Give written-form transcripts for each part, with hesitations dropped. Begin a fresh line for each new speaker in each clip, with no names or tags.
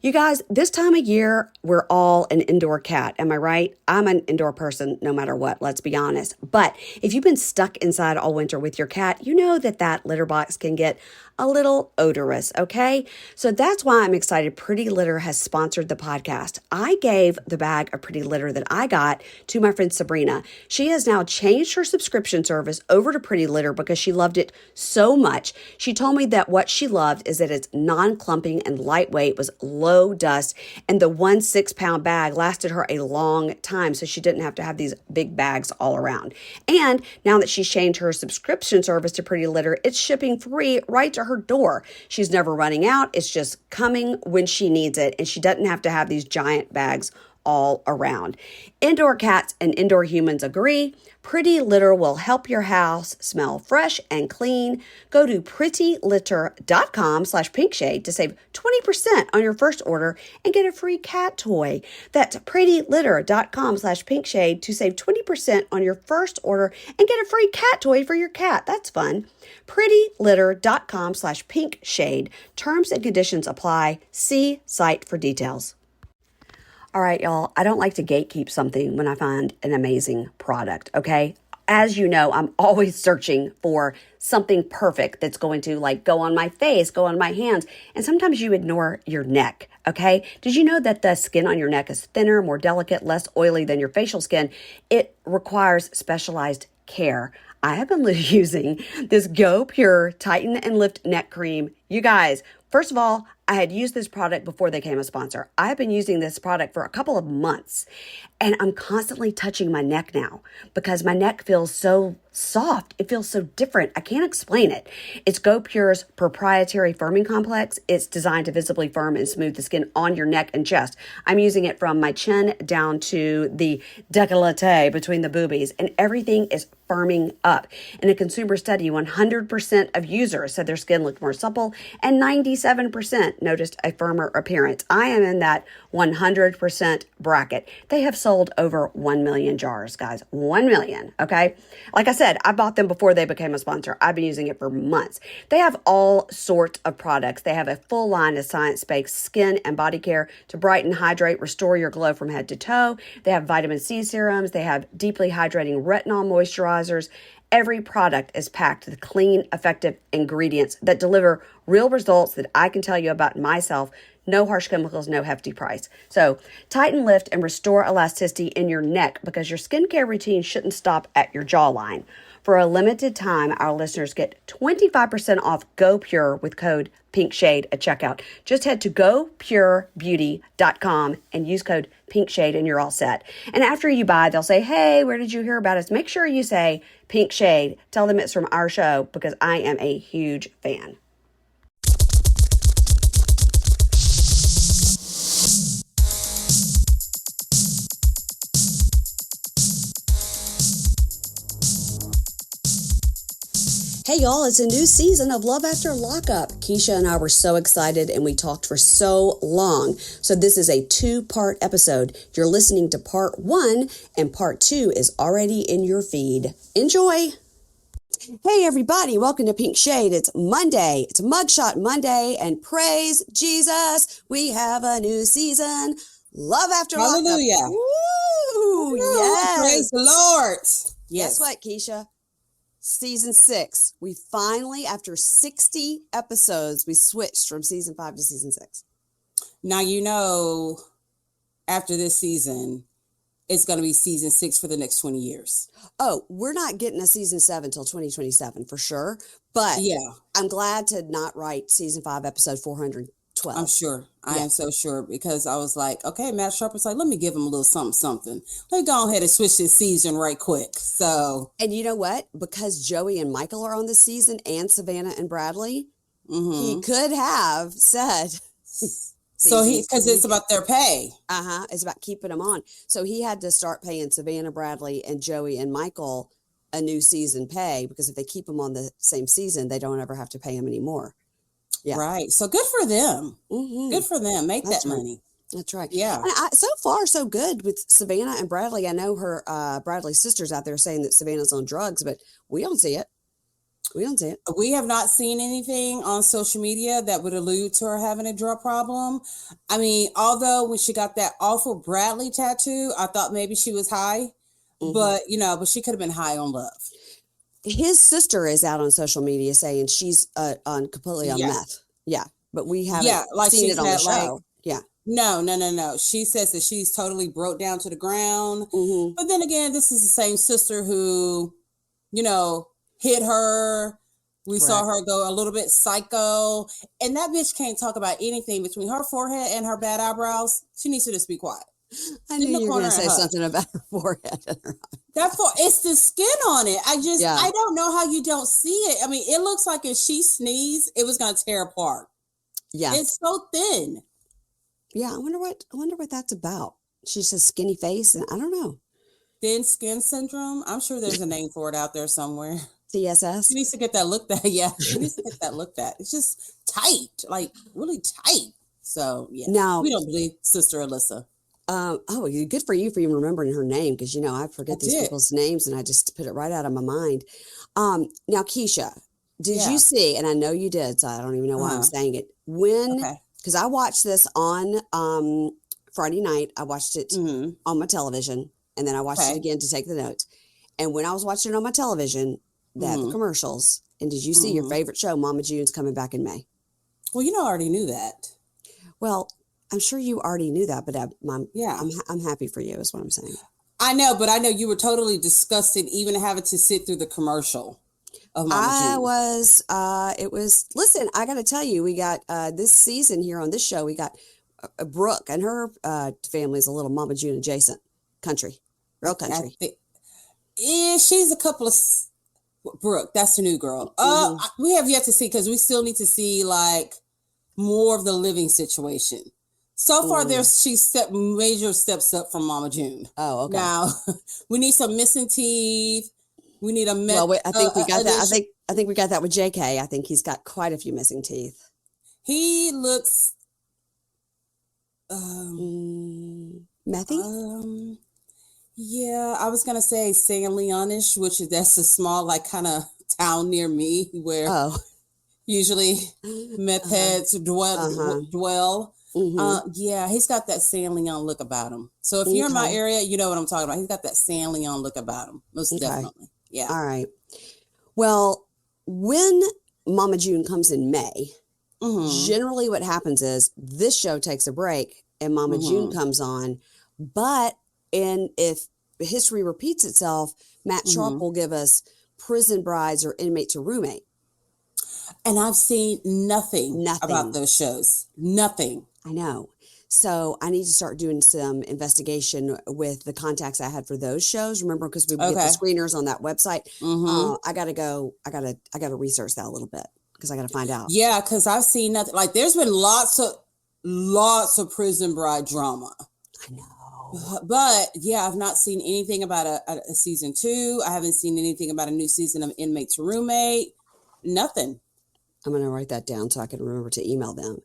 You guys, this time of year, we're all an indoor cat. Am I right? I'm an indoor person no matter what, let's be honest. But if you've been stuck inside all winter with your cat, you know that litter box can get a little odorous, okay? So that's why I'm excited Pretty Litter has sponsored the podcast. I gave the bag of Pretty Litter that I got to my friend Sabrina. She has now changed her subscription service over to Pretty Litter because she loved it so much. She told me that what she loved is that it's non-clumping and lightweight, was low dust, and the 1 6-pound bag lasted her a long time, so she didn't have to have these big bags all around. And now that she's changed her subscription service to Pretty Litter, it's shipping free right to her door. She's never running out. It's just coming when she needs it, and she doesn't have to have these giant bags all around. Indoor cats and indoor humans agree. Pretty Litter will help your house smell fresh and clean. Go to prettylitter.com/pinkshade to save 20% on your first order and get a free cat toy. That's prettylitter.com/pinkshade to save 20% on your first order and get a free cat toy for your cat. That's fun. prettylitter.com/pinkshade. Terms and conditions apply. See site for details. All right, y'all, I don't like to gatekeep something when I find an amazing product, okay? As you know, I'm always searching for something perfect that's going to go on my face, go on my hands, and sometimes you ignore your neck, okay? Did you know that the skin on your neck is thinner, more delicate, less oily than your facial skin? It requires specialized care. I have been using this Go Pure Tighten and Lift Neck Cream. You guys, first of all, I had used this product before they became a sponsor. I have been using this product for a couple of months, and I'm constantly touching my neck now because my neck feels so soft. It feels so different. I can't explain it. It's Go Pure's proprietary firming complex. It's designed to visibly firm and smooth the skin on your neck and chest. I'm using it from my chin down to the décolleté between the boobies, and everything is firming up. In a consumer study, 100% of users said their skin looked more supple, and 97% noticed a firmer appearance. I am in that 100% bracket. They have sold over 1 million jars, guys. 1 million, okay? Like I said, I bought them before they became a sponsor. I've been using it for months. They have all sorts of products. They have a full line of science-based skin and body care to brighten, hydrate, restore your glow from head to toe. They have vitamin C serums. They have deeply hydrating retinol moisturizers. Every product is packed with clean, effective ingredients that deliver real results that I can tell you about myself. No harsh chemicals, no hefty price. So tighten, lift, and restore elasticity in your neck because your skincare routine shouldn't stop at your jawline. For a limited time, our listeners get 25% off Go Pure with code PINKSHADE at checkout. Just head to gopurebeauty.com and use code PINKSHADE and you're all set. And after you buy, they'll say, hey, where did you hear about us? Make sure you say Pink Shade. Tell them it's from our show because I am a huge fan. Hey y'all, it's a new season of Love After Lockup. Keisha and I were so excited and we talked for so long. So this is a 2-part episode. You're listening to part 1 and part 2 is already in your feed. Enjoy. Hey everybody, welcome to Pink Shade. It's Monday. It's Mugshot Monday and praise Jesus. We have a new season. Love After Lockup.
Hallelujah.
Woo! Yes.
Praise the Lord.
Guess what, Keisha? Season 6. We finally, after 60 episodes, we switched from season 5 to season 6.
Now, after this season, it's going to be season 6 for the next 20 years.
Oh, we're not getting a season 7 until 2027 for sure. But yeah, I'm glad to not write season 5, episode 412.
I'm sure. I am so sure because I was like, okay, Matt Sharper's like, let me give him a little something. Let me go ahead and switch this season right quick. So,
and you know what? Because Joey and Michael are on this season and Savannah and Bradley, he could have said.
So because it's about their pay.
It's about keeping them on. So he had to start paying Savannah, Bradley, and Joey and Michael a new season pay because if they keep them on the same season, they don't ever have to pay them anymore. Yeah.
Right. So good for them. Good for them. Make that money.
That's right.
Yeah.
And so far, so good with Savannah and Bradley. I know her Bradley's sister's out there saying that Savannah's on drugs, but we don't see it. We don't see it.
We have not seen anything on social media that would allude to her having a drug problem. I mean, although when she got that awful Bradley tattoo, I thought maybe she was high, but but she could have been high on love.
His sister is out on social media saying she's on completely on meth. Yeah, but we haven't seen it on the show.
No. She says that she's totally broke down to the ground. But then again, this is the same sister who, hit her. We saw her go a little bit psycho. And that bitch can't talk about anything between her forehead and her bad eyebrows. She needs to just be quiet.
I knew you were going to say something about her forehead.
It's the skin on it. I don't know how you don't see it. I mean, it looks like if she sneezed, it was going to tear apart. Yeah. It's so thin.
Yeah, I wonder what that's about. She says skinny face, and I don't know.
Thin skin syndrome? I'm sure there's a name for it out there somewhere.
TSS?
She needs to get that looked at. Yeah, she needs to get that looked at. It's just tight, like really tight. So, yeah. Now, we don't believe Sister Alyssa.
Good for you for even remembering her name, because I forget these people's names and I just put it right out of my mind. Now, Keisha, did you see, and I know you did, so I don't even know why I'm saying it, because I watched this on Friday night. I watched it on my television, and then I watched it again to take the notes. And when I was watching it on my television, they had the commercials. And did you see your favorite show, Mama June's coming back in May?
Well, I already knew that.
Well, I'm sure you already knew that, but I'm happy for you is what I'm saying.
I know, but I know you were totally disgusted even having to sit through the commercial of Mama June.
Listen, I got to tell you, we got this season here on this show, we got Brooke and her family is a little Mama June adjacent country, real country.
She's a couple of... Brooke, that's the new girl. We have yet to see, because we still need to see like more of the living situation. So far, she's major steps up from Mama June. Oh, okay. Now we need some missing teeth. We need a
I think we got that. I think we got that with JK. I think he's got quite a few missing teeth.
He looks
methy.
Yeah, I was gonna say San Leonish, that's a small like kind of town near me where usually meth heads dwell. Yeah, he's got that San Leon look about him. So if you're in my area, you know what I'm talking about. He's got that San Leon look about him. Most definitely. Yeah.
All right. Well, when Mama June comes in May, generally what happens is this show takes a break and Mama June comes on. But if history repeats itself, Matt Sharp will give us Prison Brides or Inmate to Roommate.
And I've seen nothing about those shows. Nothing.
I know. So I need to start doing some investigation with the contacts I had for those shows. Remember, because we get the screeners on that website. I gotta research that a little bit because I gotta find out.
Yeah, because I've seen nothing. Like there's been lots of Prison Bride drama.
I know.
But yeah, I've not seen anything about a season 2. I haven't seen anything about a new season of Inmate to Roommate. Nothing.
I'm going to write that down so I can remember to email them.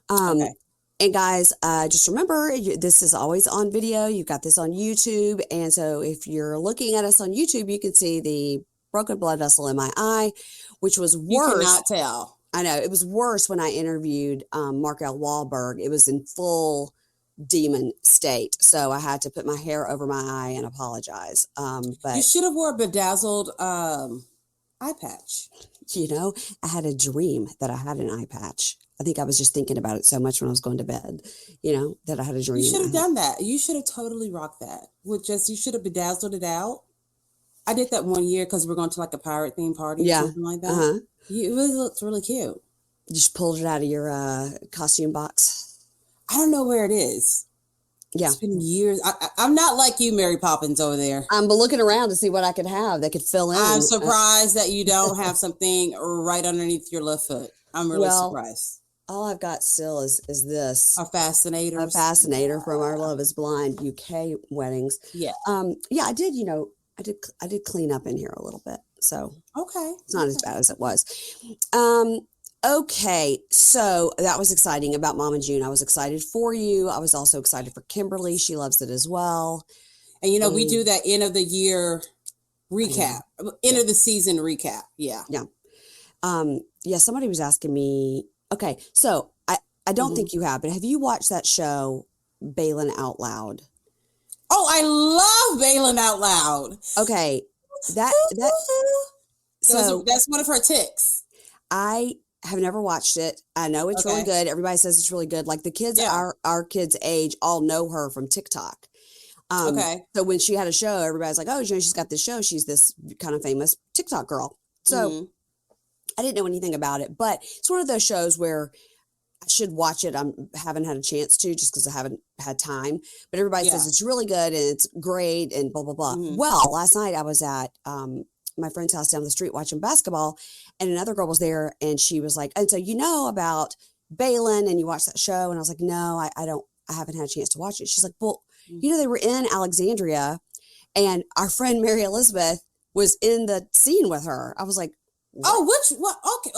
And guys, just remember, this is always on video. You've got this on YouTube. And so if you're looking at us on YouTube, you can see the broken blood vessel in my eye, which was worse.
You cannot tell.
I know. It was worse when I interviewed Mark L. Wahlberg. It was in full demon state. So I had to put my hair over my eye and apologize. But
you should have wore a bedazzled eye patch.
I had a dream that I had an eye patch. I think I was just thinking about it so much when I was going to bed, that I had a dream.
You should have done that. You should have totally rocked that. You should have bedazzled it out. I did that one year because we're going to like a pirate theme party or something like that. It really looked really cute.
You just pulled it out of your costume box.
I don't know where it is. Yeah. It's been years. I'm not like you, Mary Poppins over there.
I'm looking around to see what I could have that could fill in.
I'm surprised that you don't have something right underneath your left foot. I'm really surprised.
All I've got still is this.
A fascinator.
A fascinator from our Love is Blind UK weddings.
Yeah.
I did, I did clean up in here a little bit. So it's not as bad as it was. Okay, so that was exciting about Mama June. I was excited for you. I was also excited for Kimberly. She loves it as well.
And, we do that end of the year recap, end of the season recap. Yeah.
Yeah. Yeah, somebody was asking me. Okay, so I don't think you have, but have you watched that show, Balin Out Loud?
Oh, I love Balin Out Loud.
Okay, that so
that's one of her ticks.
I have never watched it. I know it's really good. Everybody says it's really good. Like the kids, our kids' age, all know her from TikTok. So when she had a show, everybody's like, "Oh, she's got this show. She's this kind of famous TikTok girl." So I didn't know anything about it, but it's one of those shows where I should watch it. I haven't had a chance to just because I haven't had time. But everybody says it's really good and it's great and blah blah blah. Well, last night I was at my friend's house down the street watching basketball, and another girl was there, and she was like, "And so you know about Balin, and you watched that show?" And I was like, "No, I don't. I haven't had a chance to watch it." She's like, "Well, you know, they were in Alexandria, and our friend Mary Elizabeth was in the scene with her." I was like, "What?"
"Oh, okay,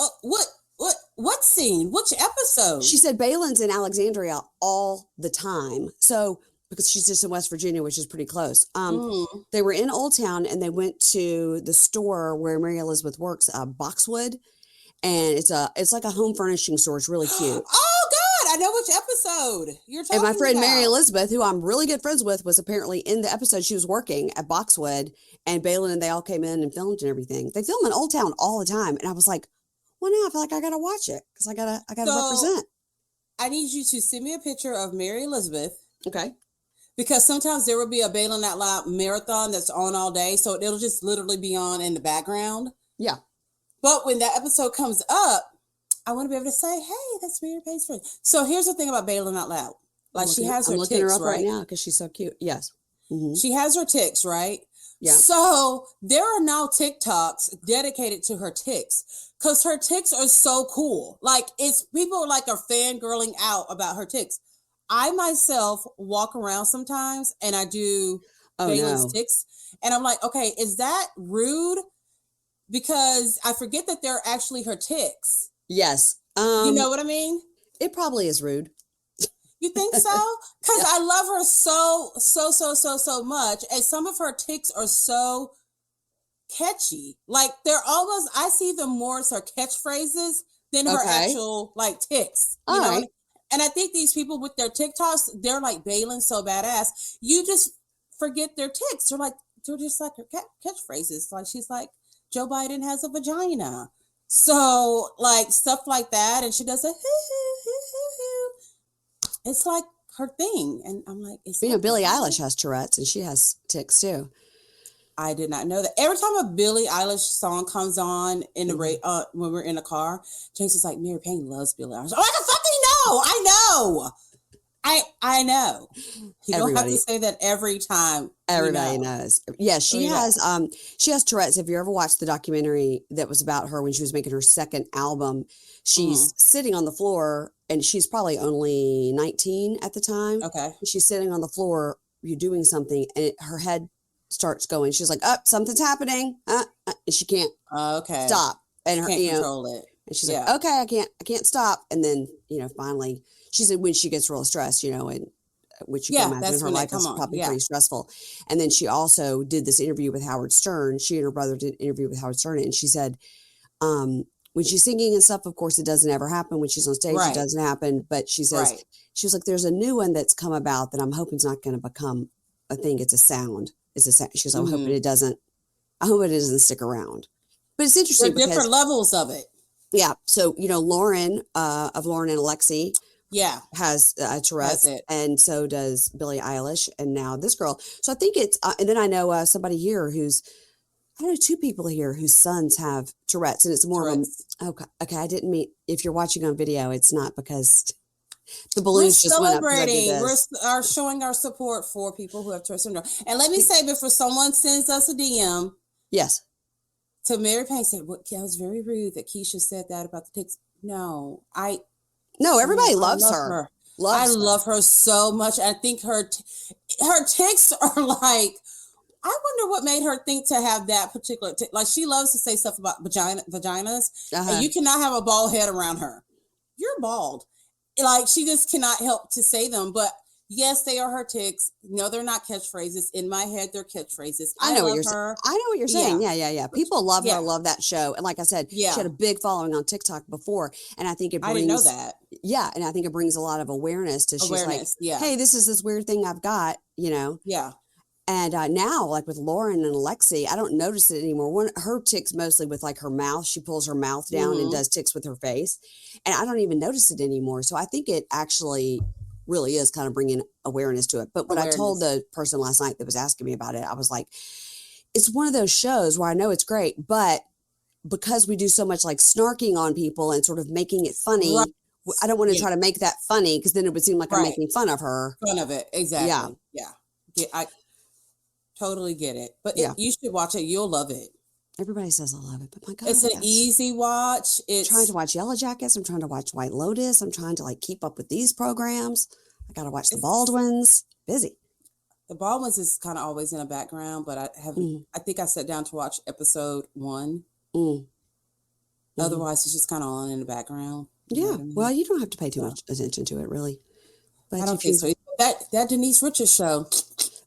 what scene? Which episode?"
She said Balin's in Alexandria all the time. So because she's just in West Virginia, which is pretty close. They were in Old Town and they went to the store where Mary Elizabeth works, Boxwood, and it's like a home furnishing store. It's really cute.
Oh God, I know which episode you're talking about.
And my friend Mary Elizabeth, who I'm really good friends with, was apparently in the episode. She was working at Boxwood, and Balin and they all came in and filmed and everything. They film in Old Town all the time, and I was like, well, now I feel like I gotta watch it because I gotta represent.
I need you to send me a picture of Mary Elizabeth.
Okay.
Because sometimes there will be a Balin Out Loud marathon that's on all day. So it'll just literally be on in the background.
Yeah.
But when that episode comes up, I want to be able to say, hey, that's Mary Payne's friend. So here's the thing about Balin Out Loud. Like she has her ticks, her up right now
because she's so cute. Yes. Mm-hmm.
She has her ticks, right?
Yeah.
So there are now TikToks dedicated to her ticks because her ticks are so cool. Like it's people are fangirling out about her ticks. I myself walk around sometimes and I do Balin's ticks. And I'm like, okay, is that rude? Because I forget that they're actually her ticks.
Yes.
You know what I mean?
It probably is rude.
You think so? Because I love her so much. And some of her ticks are so catchy. Like they're almost, I see them more as her catchphrases than her actual ticks. You know? And I think these people with their TikToks, they're like Balin so badass. You just forget their ticks. They're just like her catchphrases. Like she's like, Joe Biden has a vagina. So like stuff like that. And she does a it's like her thing. And I'm like,
Billie Eilish has Tourette's and she has ticks too.
I did not know that. Every time a Billie Eilish song comes on in the when we're in a car, James is like, Mary Payne loves Billie Eilish. I'm like, I fucking know. I know. You don't have to say that every time.
Everybody knows. Yeah, she has Tourette's. If you ever watched the documentary that was about her when she was making her second album, she's sitting on the floor and she's probably only 19 at the time.
Okay.
She's sitting on the floor, you're doing something, and her head starts going. She's like, something's happening. And she can't stop. And her
can't control it.
And she's like, okay, I can't stop. And then, finally she said when she gets real stressed, and which you can imagine her life is probably pretty stressful. And then she also did this interview with Howard Stern. She and her brother did an interview with Howard Stern. And she said, when she's singing and stuff, of course, it doesn't ever happen. When she's on stage, it doesn't happen. But she says, she was like, there's a new one that's come about that I'm hoping is not going to become a thing. It's a sound. She's like, I'm hoping I hope it doesn't stick around. But it's interesting
because different levels of it.
Yeah. So, Lauren of Lauren and Alexi has Tourette's, and so does Billie Eilish, and now this girl. So I think it's, and then I know somebody here I know two people here whose sons have Tourette's, and it's more of okay. I didn't mean, if you're watching on video, it's not because the balloons just went up.
We're showing our support for people who have Tourette's syndrome. And let me say, before someone sends us a DM, to Mary Payne said, "What? That was very rude that Keisha said that about the ticks." No,
everybody loves her.
I love her so much. I think her ticks are like, I wonder what made her think to have that particular tick. Like she loves to say stuff about vaginas, and you cannot have a bald head around her. You're bald. Like she just cannot help to say them, but Yes, they are her ticks. No, they're not catchphrases. In my head, they're catchphrases.
I know what
love
you're
her.
I know what you're saying. Yeah. People love her, love that show. And like I said, she had a big following on TikTok before. And I think it brings,
I didn't know that.
Yeah. And I think it brings a lot of awareness to, she's like, hey, this is this weird thing I've got, you know?
Yeah.
And now, like with Lauren and Alexi, I don't notice it anymore. Her ticks mostly with like her mouth. She pulls her mouth down and does ticks with her face. And I don't even notice it anymore. So I think it actually really is kind of bringing awareness to it. But what I told the person last night that was asking me about it, I was like, it's one of those shows where I know it's great, but because we do so much like snarking on people and sort of making it funny, I don't want to try to make that funny because then it would seem like I'm making fun of her.
Fun of it. Exactly. Yeah. I totally get it. But you should watch it. You'll love it.
Everybody says I love it, but my God.
It's an easy watch.
I'm trying to watch Yellow Jackets. I'm trying to watch White Lotus. I'm trying to like keep up with these programs. I got to watch the Baldwins. Busy.
The Baldwins is kind of always in the background, but I haven't. I think I sat down to watch episode 1. Otherwise, it's just kind of on in the background.
Yeah. Well, you don't have to pay too much attention to it, really.
But I don't think so. That Denise Richards show.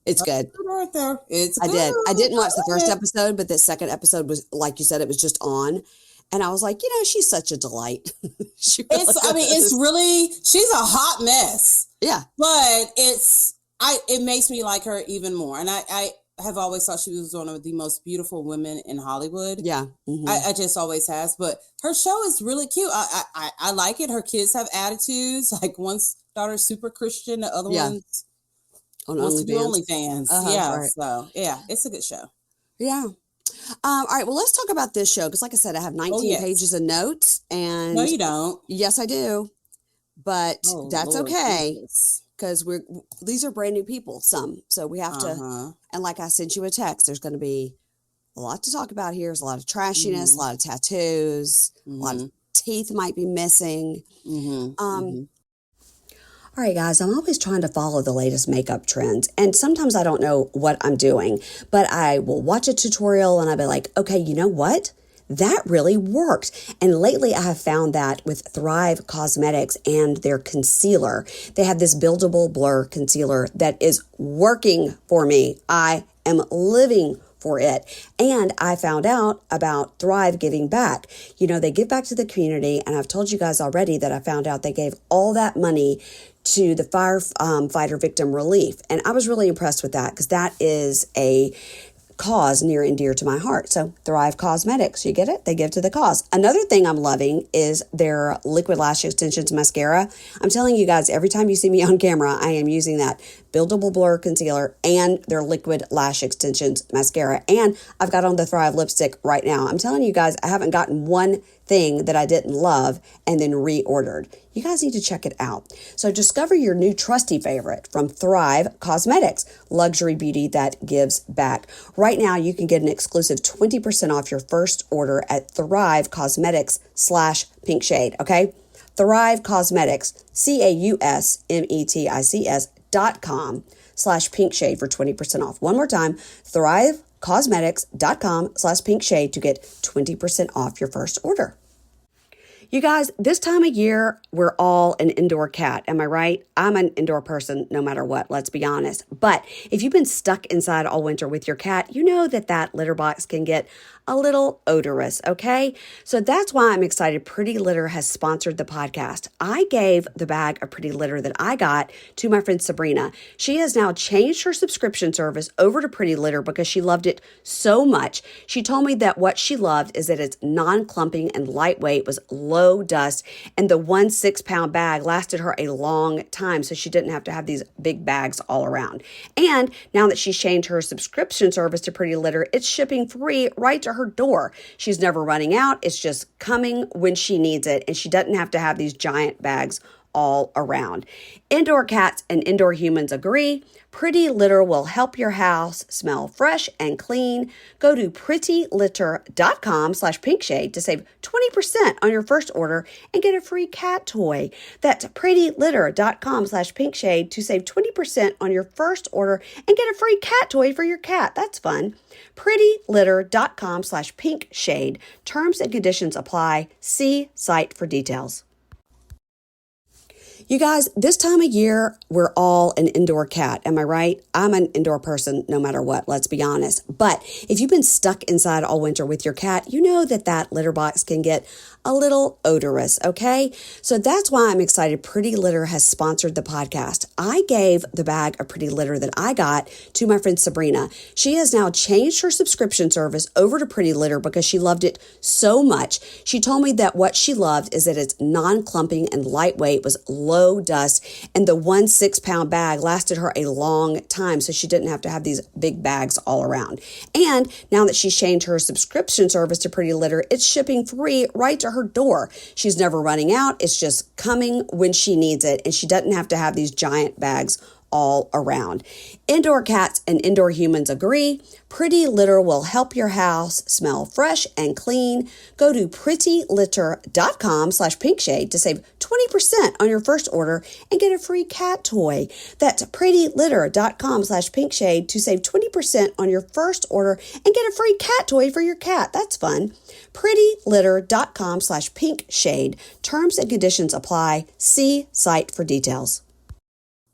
It's good.
Right there. It's good.
I didn't watch the first episode, but the second episode was, like you said, it was just on. And I was like, she's such a delight.
It's really, she's a hot mess. Yeah. But it makes me like her even more. And I have always thought she was one of the most beautiful women in Hollywood. Yeah. I just always has. But her show is really cute. I like it. Her kids have attitudes. Like one's daughter's super Christian, the other one's on OnlyFans. So it's a good show. Yeah. All right. Well, let's talk about this show because, like I said, I have 19 pages of notes. And no, you don't. Yes, I do. But that's Lord, okay because these are brand new people. So we have to. And like I sent you a text, there's going to be a lot to talk about here. There's a lot of trashiness, a lot of tattoos, a lot of teeth might be missing. All right, guys, I'm always trying to follow the latest makeup trends. And sometimes I don't know what I'm doing, but I will watch a tutorial and I'll be like, okay, you know what? That really worked. And lately I have found that with Thrive Cosmetics and their concealer, they have this buildable blur concealer that is working for me. I am living for it. And I found out about Thrive giving back. They give back to the community. And I've told you guys already that I found out they gave all that money to the firefighter victim relief. And I was really impressed with that because that is a cause near and dear to my heart. So Thrive Cosmetics, you get it? They give to the cause. Another thing I'm loving is their liquid lash extensions mascara. I'm telling you guys, every time you see me on camera, I am using that buildable blur concealer and their liquid lash extensions mascara. And I've got on the Thrive lipstick right now. I'm telling you guys, I haven't gotten one thing that I didn't love and then reordered. You guys need to check it out. So discover your new trusty favorite from Thrive Cosmetics, luxury beauty that gives back. Right now, you can get an exclusive 20% off your first order at Thrive Cosmetics/Pink Shade. Okay. Thrive Cosmetics, CAUSMETICS.com/Pink Shade for 20% off. One more time, Thrive Cosmetics.com/Pink Shade to get 20% off your first order. You guys, this time of year, we're all an indoor cat. Am I right? I'm an indoor person no matter what, let's be honest. But if you've been stuck inside all winter with your cat, you know that litter box can get a little odorous, okay? So that's why I'm excited Pretty Litter has sponsored the podcast. I gave the bag of Pretty Litter that I got to my friend Sabrina. She has now changed her subscription service over to Pretty Litter because she loved it so much. She told me that what she loved is that it's non-clumping and lightweight, was low dust, and the 1 6-pound bag lasted her a long time, so she didn't have to have these big bags all around. And now that she's changed her subscription service to Pretty Litter, it's shipping free right to her door. She's never running out. It's just coming when she needs it, and she doesn't have to have these giant bags all around. Indoor cats and indoor humans agree. Pretty Litter will help your house smell fresh and clean. Go to prettylitter.com/Pink Shade to save 20% on your first order and get a free cat toy. That's prettylitter.com/Pink Shade to save 20% on your first order and get a free cat toy for your cat. That's fun. prettylitter.com/Pink Shade. Terms and conditions apply. See site for details.
You guys, this time of year, we're all an indoor cat. Am I right? I'm an indoor person no matter what, let's be honest. But if you've been stuck inside all winter with your cat, you know that litter box can get a little odorous, okay? So that's why I'm excited Pretty Litter has sponsored the podcast. I gave the bag of Pretty Litter that I got to my friend Sabrina. She has now changed her subscription service over to Pretty Litter because she loved it so much. She told me that what she loved is that it's non-clumping and lightweight, was low dust, and the 1 6-pound bag lasted her a long time, so she didn't have to have these big bags all around. And now that she's changed her subscription service to Pretty Litter, it's shipping free right to her door. She's never running out. It's just coming when she needs it, and she doesn't have to have these giant bags all around. Indoor cats and indoor humans agree. Pretty Litter will help your house smell fresh and clean. Go to prettylitter.com/pinkshade to save 20% on your first order and get a free cat toy. That's prettylitter.com/pinkshade to save 20% on your first order and get a free cat toy for your cat. That's fun. prettylitter.com/pinkshade. Terms and conditions apply. See site for details.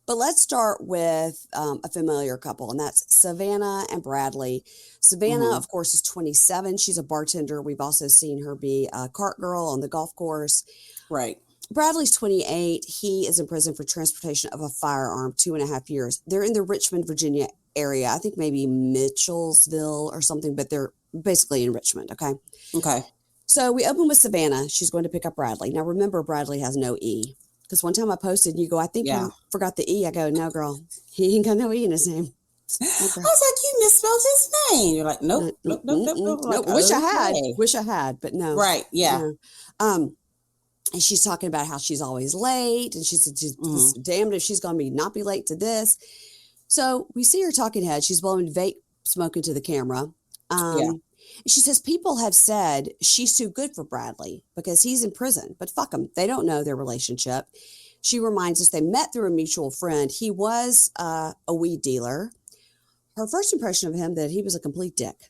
But let's start with a familiar couple, and that's Savannah and Bradley. Savannah, of course, is 27. She's a bartender. We've also seen her be a cart girl on the golf course.
Right.
Bradley's 28. He is in prison for transportation of a firearm, 2.5 years. They're in the Richmond, Virginia area. I think maybe Mitchellsville or something, but they're basically in Richmond, okay?
Okay.
So we open with Savannah. She's going to pick up Bradley. Now, remember, Bradley has no E. Because one time I posted and you go, I think you forgot the E. I go, no, girl. He ain't got no E in his name.
Okay. I was like, you misspelled his name. You're like, nope.
Like, wish I had, but no.
Right, yeah.
No. And she's talking about how she's always late. And she's damned if she's going to not be late to this. So we see her talking head. She's blowing vape smoke into the camera. She says people have said she's too good for Bradley because he's in prison, but fuck them. They don't know their relationship. She reminds us they met through a mutual friend. He was a weed dealer. Her first impression of him that he was a complete dick.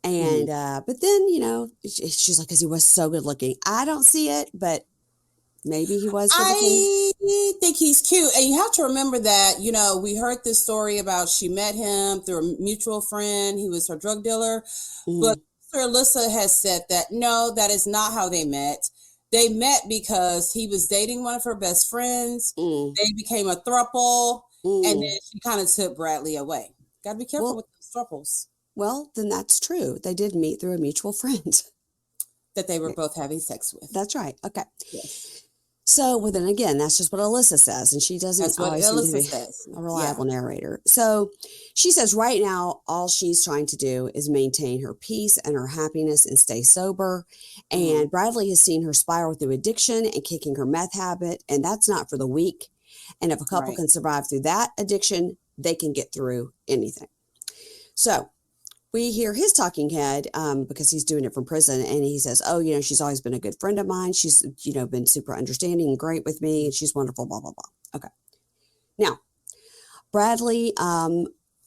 And, but then, you know, she's like, because he was so good looking. I don't see it, but maybe he was.
I think he's cute. And you have to remember that, you know, we heard this story about she met him through a mutual friend. He was her drug dealer. But Sister Alyssa has said that, no, that is not how they met. They met because he was dating one of her best friends. They became a throuple. And then she kind of took Bradley away. Got to be careful with those throuples.
Well, then that's true. They did meet through a mutual friend.
That they were both having sex with.
That's right. Okay.
Yes.
So, well, then again, that's just what Alyssa says, and she doesn't always seem to be a reliable narrator. So she says right now, all she's trying to do is maintain her peace and her happiness and stay sober. And Bradley has seen her spiral through addiction and kicking her meth habit, and that's not for the weak. And if a couple can survive through that addiction, they can get through anything. So we hear his talking head because he's doing it from prison. And he says, oh, you know, she's always been a good friend of mine. She's, you know, been super understanding and great with me. And she's wonderful, blah, blah, blah. Okay. Now, Bradley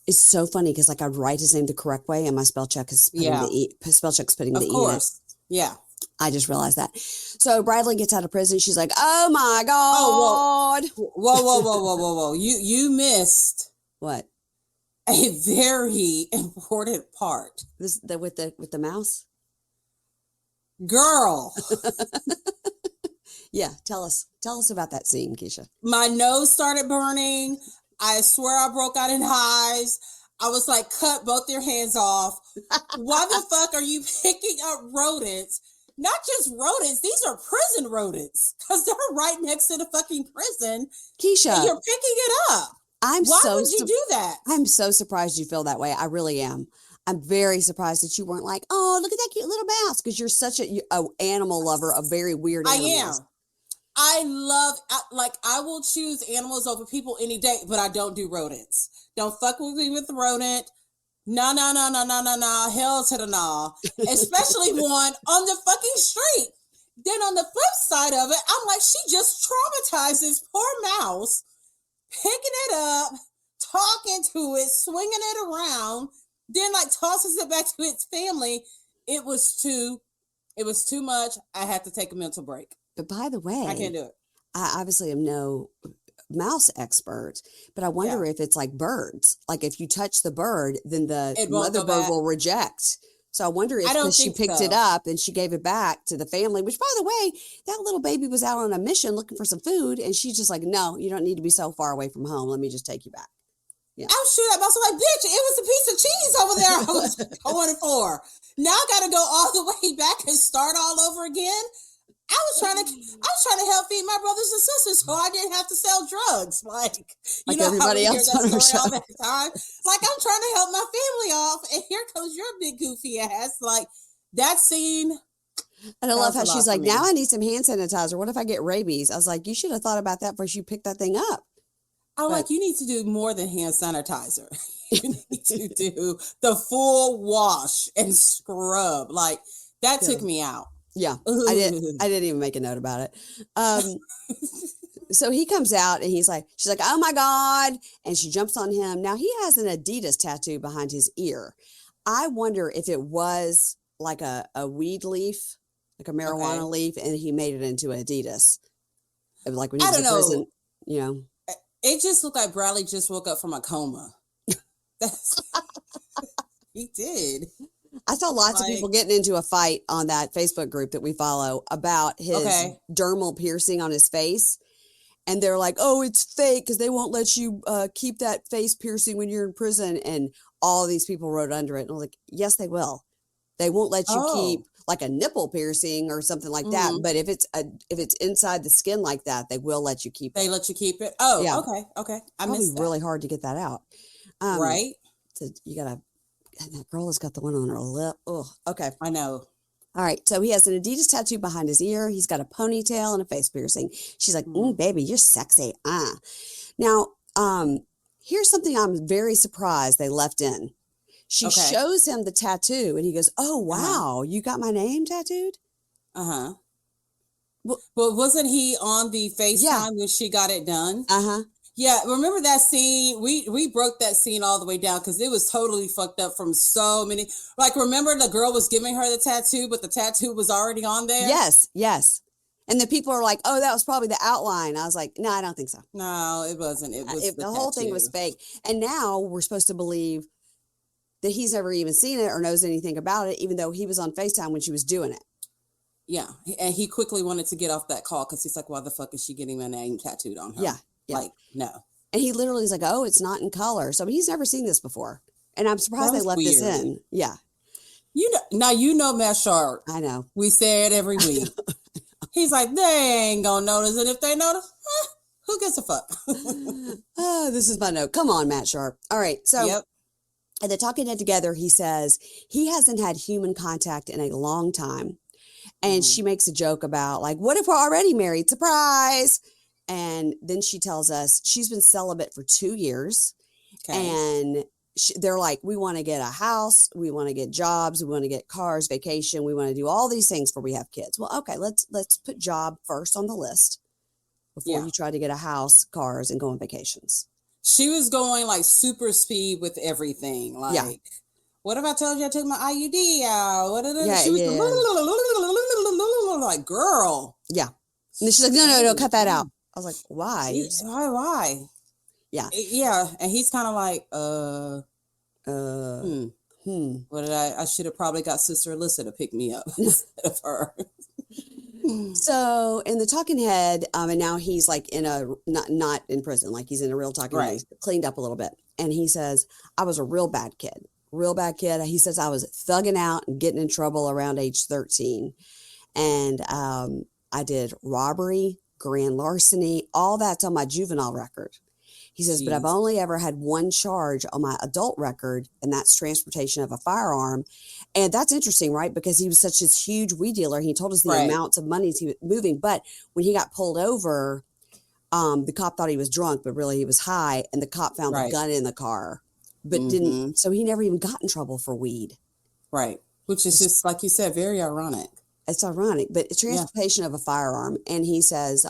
is so funny because like I'd write his name the correct way and my spell check is putting the E. Spell check's putting the E. Of
course. Yeah.
I just realized that. So Bradley gets out of prison. She's like, oh my God.
Whoa. You missed.
What?
A very important part.
This with the mouse?
Girl.
Yeah, tell us about that scene, Keisha.
My nose started burning. I swear I broke out in hives. I was like, cut both your hands off. Why the fuck are you picking up rodents? Not just rodents, these are prison rodents. Because they're right next to the fucking prison.
Keisha.
And you're picking it up. Why would you do that?
I'm so surprised you feel that way. I really am. I'm very surprised that you weren't like, oh, look at that cute little mouse. Because you're such a animal lover of very weird animals.
I love, I will choose animals over people any day, but I don't do rodents. Don't fuck with me with the rodent. No. Hell to the no. Especially one on the fucking street. Then on the flip side of it, I'm like, she just traumatized this poor mouse. Picking it up, talking to it, swinging it around, then like tosses it back to its family. It was too much. I had to take a mental break.
But by the way,
I can't do it.
I obviously am no mouse expert, but I wonder if it's like birds. Like if you touch the bird, then the mother bird will reject. So I wonder if because she picked it up and she gave it back to the family, which by the way, that little baby was out on a mission looking for some food. And she's just like, no, you don't need to be so far away from home. Let me just take you back.
Yeah. I'm sure that was like, bitch, it was a piece of cheese over there I was going for. Now I got to go all the way back and start all over again. I was trying to help feed my brothers and sisters so I didn't have to sell drugs. Like you know
everybody
how we
else
hear that
on
story all that time. Like I'm trying to help my family off, and here comes your big goofy ass. Like that scene.
And I love how she's like, now I need some hand sanitizer. What if I get rabies? I was like, you should have thought about that before you picked that thing up.
I'm like, you need to do more than hand sanitizer. You need to do the full wash and scrub. Like that took me out.
Yeah, I didn't even make a note about it. So he comes out and she's like, oh my God. And she jumps on him. Now he has an Adidas tattoo behind his ear. I wonder if it was like a weed leaf, like a marijuana leaf, and he made it into Adidas. It was like when he was in prison, you know.
It just looked like Bradley just woke up from a coma. He did.
I saw lots of people getting into a fight on that Facebook group that we follow about his dermal piercing on his face. And they're like, oh, it's fake because they won't let you keep that face piercing when you're in prison. And all these people wrote under it. And I was like, yes, they will. They won't let you keep like a nipple piercing or something like that. But if it's inside the skin like that, they will let you keep it.
They let you keep it? Oh, yeah. Okay. I missed that.
Really hard to get that out.
Right?
So you got to, that girl has got the one on her lip. Oh, okay.
I know.
All right. So he has an Adidas tattoo behind his ear. He's got a ponytail and a face piercing. She's like, baby, you're sexy. Now, here's something I'm very surprised they left in. She shows him the tattoo and he goes, oh, wow, you got my name tattooed?
Uh-huh. Well, wasn't he on the FaceTime when she got it done?
Uh-huh.
Yeah, remember that scene? We broke that scene all the way down because it was totally fucked up from so many. Like, remember the girl was giving her the tattoo, but the tattoo was already on there?
Yes. And the people are like, oh, that was probably the outline. I was like, no, I don't think so.
No, it wasn't. It was
the whole thing was fake. And now we're supposed to believe that he's never even seen it or knows anything about it, even though he was on FaceTime when she was doing it.
Yeah. And he quickly wanted to get off that call because he's like, why the fuck is she getting my name tattooed on her?
Yeah.
Like, no.
And he literally is like, oh, it's not in color. So he's never seen this before. And I'm surprised they left this in. Yeah.
You know Matt Sharp.
I know.
We say it every week. He's like, they ain't gonna notice. And if they notice, who gives a fuck?
Oh, this is my note. Come on, Matt Sharp. All right. So and they're talking it together. He says he hasn't had human contact in a long time. And she makes a joke about like, what if we're already married? Surprise. And then she tells us she's been celibate for 2 years. And they're like, we want to get a house. We want to get jobs. We want to get cars, vacation. We want to do all these things before we have kids. Well, okay, let's put job first on the list before you try to get a house, cars, and go on vacations. She
was going like super speed with everything. Like, what if I told you I took my IUD out? She was like, girl.
Yeah. And then she's like, no, cut that out. I was like, why?
Why?
Yeah.
Yeah. And he's kind of like, what did I should have probably got Sister Alyssa to pick me up instead of her.
So in the talking head, and now he's like in a, not in prison, like he's in a real talking head, he's cleaned up a little bit. And he says, I was a real bad kid. He says, I was thugging out and getting in trouble around age 13. And I did robbery, grand larceny, all that's on my juvenile record. He says, but I've only ever had one charge on my adult record, and that's transportation of a firearm. And that's interesting, right? Because he was such a huge weed dealer. He told us the amounts of money he was moving. But when he got pulled over, the cop thought he was drunk, but really he was high. And the cop found the gun in the car, but didn't. So he never even got in trouble for weed.
Right. Which is just, like you said, very ironic.
It's ironic, but transportation of a firearm. And he says,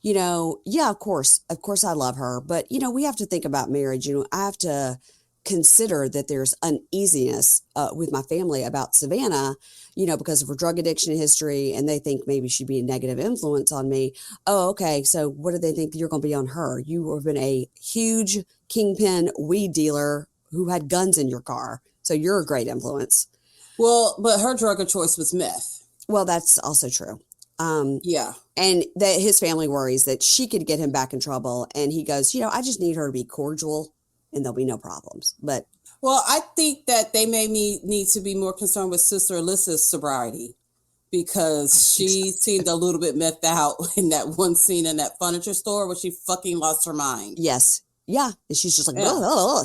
you know, of course I love her, but we have to think about marriage. I have to consider that there's uneasiness with my family about Savannah, because of her drug addiction history, and they think maybe she'd be a negative influence on me. Oh, okay. So what do they think you're going to be on her? You have been a huge kingpin weed dealer who had guns in your car. So you're a great influence.
Well, but her drug of choice was meth.
Well, that's also true.
Yeah.
And that his family worries that she could get him back in trouble. And he goes, I just need her to be cordial and there'll be no problems. But
well, I think that they may need to be more concerned with Sister Alyssa's sobriety, because she seemed a little bit methed out in that one scene in that furniture store where she fucking lost her mind.
Yes. Yeah. And she's just like,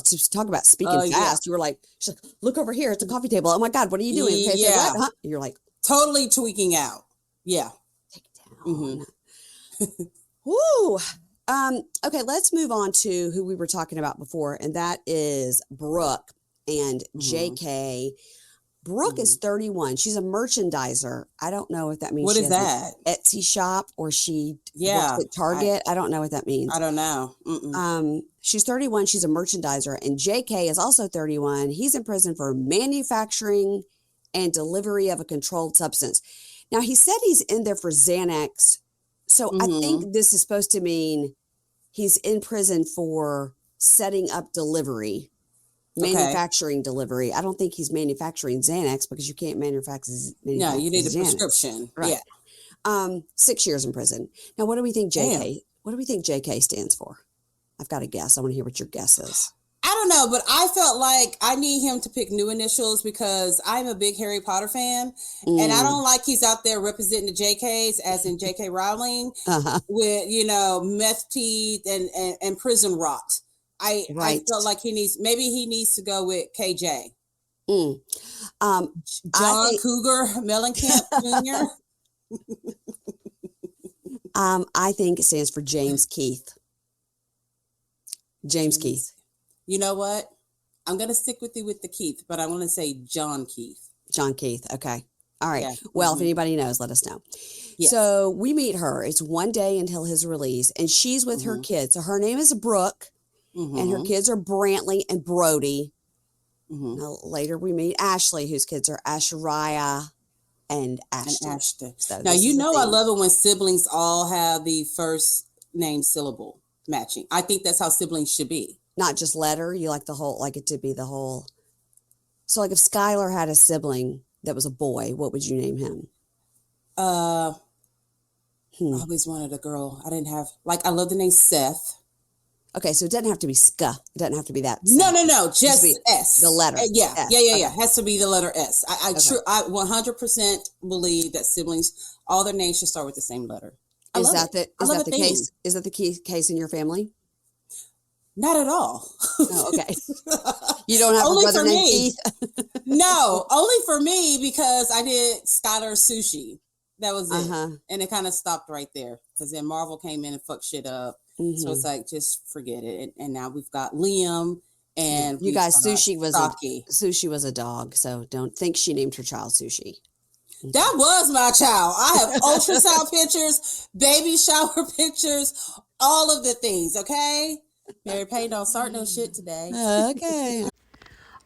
She's talking about speaking fast. Yeah. You were like, look over here. It's a coffee table. Oh my God, what are you doing? Okay,
yeah.
What? Huh? You're like,
totally tweaking out. Yeah.
Take it down. Mm-hmm. Woo. Okay, let's move on to who we were talking about before, and that is Brooke and JK. Brooke is 31. She's a merchandiser. I don't know if that means
what
she
is
has
that?
An Etsy shop or she works at Target. I don't know what that means.
I don't know.
She's 31. She's a merchandiser, and JK is also 31. He's in prison for manufacturing and delivery of a controlled substance. Now, he said he's in there for Xanax. So I think this is supposed to mean he's in prison for setting up delivery, manufacturing delivery. I don't think he's manufacturing Xanax, because you can't manufacture
no, you need a
Xanax.
prescription.
Right. Yeah. 6 years in prison. Now, what do we think JK? Damn. What do we think JK stands for? I've got a guess. I want to hear what your guess is.
I don't know, but I felt like I need him to pick new initials, because I'm a big Harry Potter fan, and I don't like he's out there representing the JKs, as in JK Rowling, with, meth teeth and prison rot. I felt like he needs to go with KJ. John Cougar Mellencamp Jr.
I think it stands for James Keith. James Keith.
You know what? I'm going to stick with you with the Keith, but I want to say John Keith.
John Keith. Okay. All right. Yeah. Well, if anybody knows, let us know. Yes. So we meet her. It's one day until his release, and she's with her kids. So her name is Brooke, and her kids are Brantley and Brody. Now, later we meet Ashley, whose kids are Ashariah and Ashton.
And Ashton. So now, I love it when siblings all have the first name syllable matching. I think that's how siblings should be.
Not just letter. You like it to be the whole. So like if Skylar had a sibling that was a boy, what would you name him?
I always wanted a girl. I didn't have, I love the name Seth.
Okay, so it doesn't have to be Ska. It doesn't have to be that.
No, just S.
The letter.
Yeah. It has to be the letter S. I 100% believe that siblings, all their names should start with the same letter.
Is that the case? Is that the case in your family?
Not at all.
Oh, okay. You don't have a brother named Keith?
No, only for me, because I did Skylar Sushi. That was it. And it kind of stopped right there, because then Marvel came in and fucked shit up. So it's like, just forget it. And now we've got Liam, and
you guys, Sushi was a dog, so don't think she named her child Sushi.
That was my child. I have ultrasound pictures, baby shower pictures, all of the things. Okay. Mary Payne, don't start no shit today.
Okay.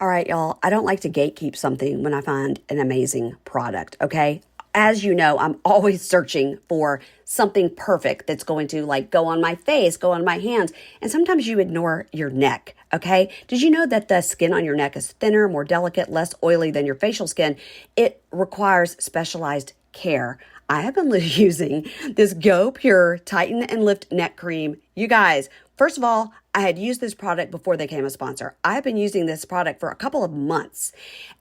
All right, y'all. I don't like to gatekeep something when I find an amazing product, okay? As you know, I'm always searching for something perfect that's going to go on my face, go on my hands. And sometimes you ignore your neck, okay? Did you know that the skin on your neck is thinner, more delicate, less oily than your facial skin? It requires specialized care. I have been using this Go Pure Tighten and Lift Neck Cream. You guys, first of all, I had used this product before they became a sponsor. I've been using this product for a couple of months,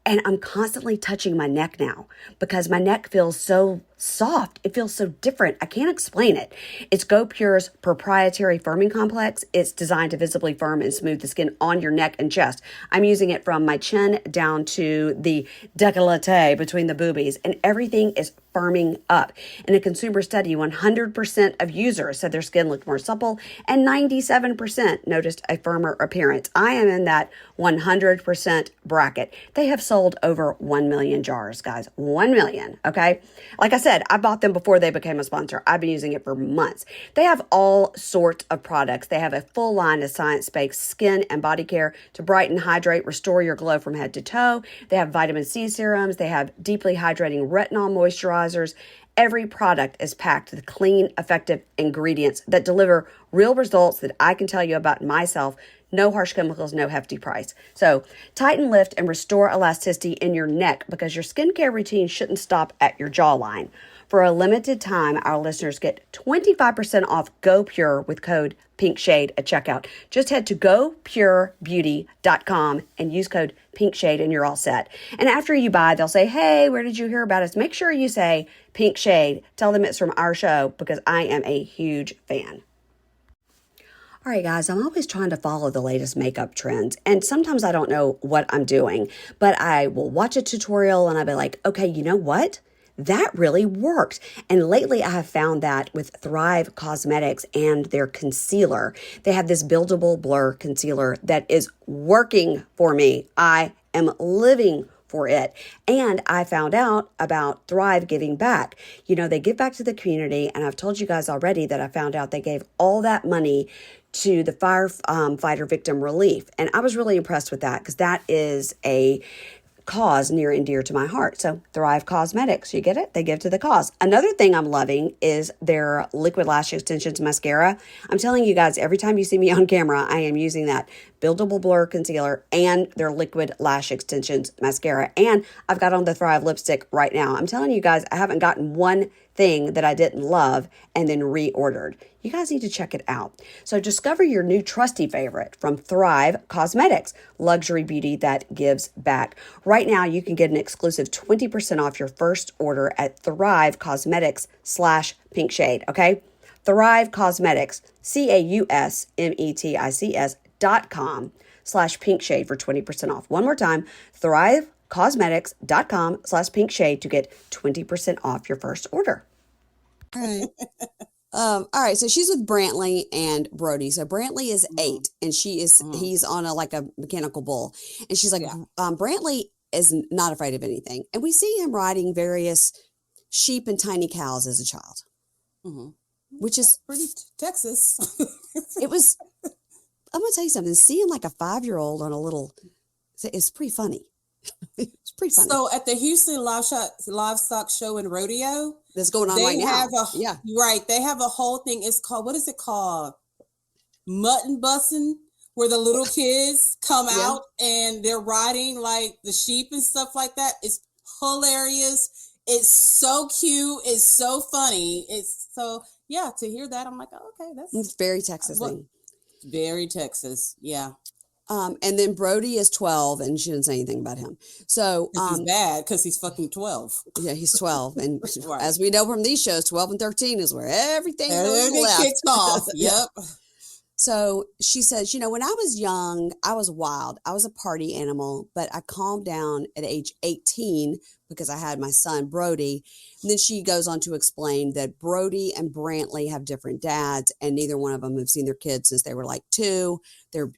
and I'm constantly touching my neck now because my neck feels so soft. It feels so different. I can't explain it. It's Go Pure's proprietary firming complex. It's designed to visibly firm and smooth the skin on your neck and chest. I'm using it from my chin down to the décolleté between the boobies, and everything is firming up. In a consumer study, 100% of users said their skin looked more supple, and 97% noticed a firmer appearance. I am in that 100% bracket. They have sold over 1 million jars, guys. 1 million, okay? Like I said, said, I bought them before they became a sponsor. I've been using it for months. They have all sorts of products. They have a full line of science-based skin and body care to brighten, hydrate, restore your glow from head to toe. They have vitamin C serums. They have deeply hydrating retinol moisturizers. Every product is packed with clean, effective ingredients that deliver real results that I can tell you about myself. No harsh chemicals, no hefty price. So tighten, lift, and restore elasticity in your neck because your skincare routine shouldn't stop at your jawline. For a limited time, our listeners get 25% off Go Pure with code PINKSHADE at checkout. Just head to gopurebeauty.com and use code PINKSHADE and you're all set. And after you buy, they'll say, hey, where did you hear about us? Make sure you say Pink Shade. Tell them it's from our show because I am a huge fan. All right, guys, I'm always trying to follow the latest makeup trends, and sometimes I don't know what I'm doing, but I will watch a tutorial and I'll be like, okay, you know what? That really worked. And lately I have found that with Thrive Cosmetics and their concealer. They have this buildable blur concealer that is working for me. I am living for it. And I found out about Thrive giving back. You know, they give back to the community, and I've told you guys already that I found out they gave all that money to the firefighter victim relief. And I was really impressed with that because that is a cause near and dear to my heart. So Thrive Cosmetics, you get it? They give to the cause. Another thing I'm loving is their liquid lash extensions mascara. I'm telling you guys, every time you see me on camera, I am using that buildable blur concealer and their liquid lash extensions mascara. And I've got on the Thrive lipstick right now. I'm telling you guys, I haven't gotten one thing that I didn't love and then reordered. You guys need to check it out. So discover your new trusty favorite from Thrive Cosmetics, luxury beauty that gives back. Right now, you can get an exclusive 20% off your first order at Thrive Cosmetics/PinkShade, okay? Thrive Cosmetics, CAUSMETICS.com/PinkShade for 20% off. One more time, Thrive cosmetics.com/PinkShade to get 20% off your first order. All right. All right. So she's with Brantley and Brody. So Brantley is 8 and he's on a mechanical bull. And she's like, Brantley is not afraid of anything. And we see him riding various sheep and tiny cows as a child, which is
pretty Texas.
I'm going to tell you something. Seeing like a 5-year-old on it's pretty funny. It's pretty funny.
So at the Houston Livestock Show and Rodeo
that's going on right now.
They have a whole thing. It's called, what is it called? Mutton bussing, where the little kids come out and they're riding like the sheep and stuff like that. It's hilarious. It's so cute. It's so funny. It's so, to hear that, I'm like, oh, okay,
it's very Texas thing.
Very Texas. Yeah.
And then Brody is 12 and she didn't say anything about him. So
he's bad because he's fucking 12.
Yeah, he's 12. And as we know from these shows, 12 and 13 is where everything
kicks off. Yep.
So she says, when I was young, I was wild. I was a party animal, but I calmed down at age 18 because I had my son, Brody. And then she goes on to explain that Brody and Brantley have different dads, and neither one of them have seen their kids since they were like 2. They're,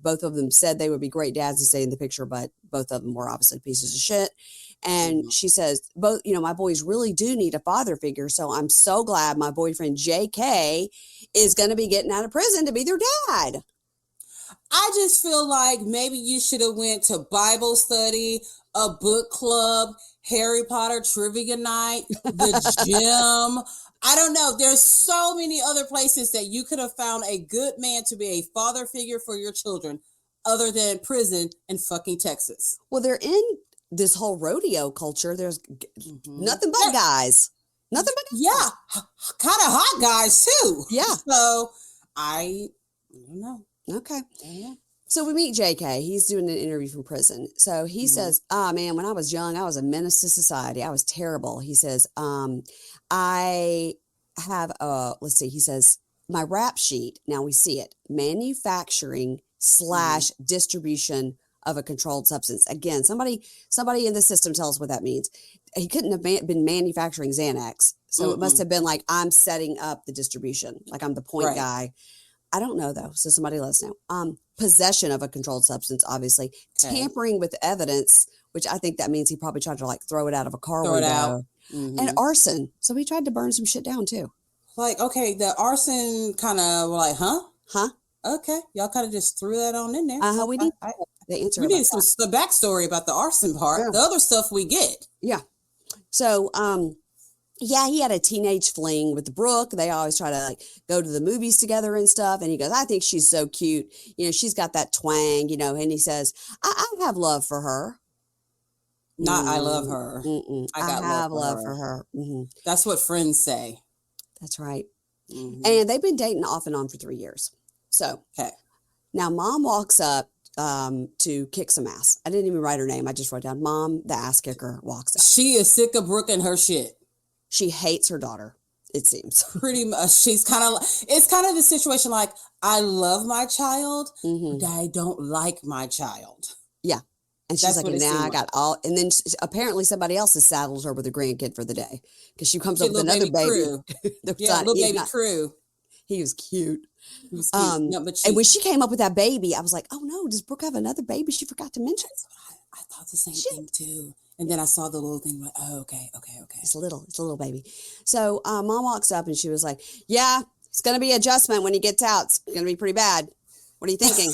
both of them said they would be great dads to stay in the picture, but both of them were obviously pieces of shit. And she says, both, my boys really do need a father figure. So I'm so glad my boyfriend JK is going to be getting out of prison to be their dad.
I just feel like maybe you should have went to Bible study, a book club, Harry Potter trivia night, the gym. I don't know. There's so many other places that you could have found a good man to be a father figure for your children other than prison in fucking Texas.
Well, they're in this whole rodeo culture. There's nothing but guys. Nothing but guys.
Yeah. Kind of hot guys too.
Yeah.
So I don't know.
Okay. Yeah. So we meet JK. He's doing an interview from prison. So he says, man, when I was young, I was a menace to society. I was terrible. He says, I have he says, my rap sheet, now we see it, manufacturing / distribution of a controlled substance. Again, somebody in the system tell us what that means. He couldn't have been manufacturing Xanax. So it must have been like, I'm setting up the distribution. Like I'm the point guy. I don't know though, so somebody let us know. Possession of a controlled substance, obviously.
Okay.
Tampering with evidence, which I think that means he probably tried to like throw it out of a car
Throw it
window.
out. Mm-hmm.
And arson. So he tried to burn some shit down too.
Like, okay, the arson kind of like, huh? Okay, y'all kind of just threw that on in there.
We need the answer.
We need the backstory about the arson part. Yeah. The other stuff we get.
Yeah. So, yeah, he had a teenage fling with Brooke. They always try to like go to the movies together and stuff. And he goes, I think she's so cute. You know, she's got that twang, you know, and he says, I have love for her.
I love her.
I have love for her. Mm-hmm.
That's what friends say.
That's right. Mm-hmm. And they've been dating off and on for 3 years. So now mom walks up to kick some ass. I didn't even write her name. I just wrote down Mom, the ass kicker, walks up.
She is sick of Brooke and her shit.
She hates her daughter, it seems.
Pretty much. It's kind of the situation like, I love my child, but I don't like my child. Yeah.
And she's like, now I got all, and then apparently somebody else has saddled her with a grandkid for the day because she comes up with another baby.
Little baby Crew.
He was cute. He was cute. No, and when she came up with that baby, I was like, oh no, does Brooke have another baby? She forgot to mention.
I thought the same thing too. And then I saw the little thing like, oh, okay.
It's a little baby. So mom walks up and she was like, yeah, it's going to be adjustment when he gets out. It's going to be pretty bad. What are you thinking?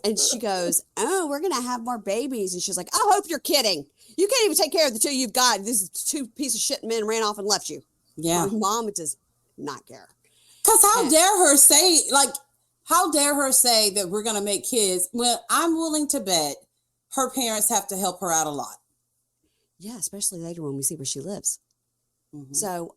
And she goes, oh, we're going to have more babies. And she's like, I hope you're kidding. You can't even take care of the two you've got. This is two piece of shit men ran off and left you.
Yeah.
Mom does not care.
Because how dare her say that we're going to make kids when I'm willing to bet her parents have to help her out a lot.
Yeah, especially later when we see where she lives. Mm-hmm. So,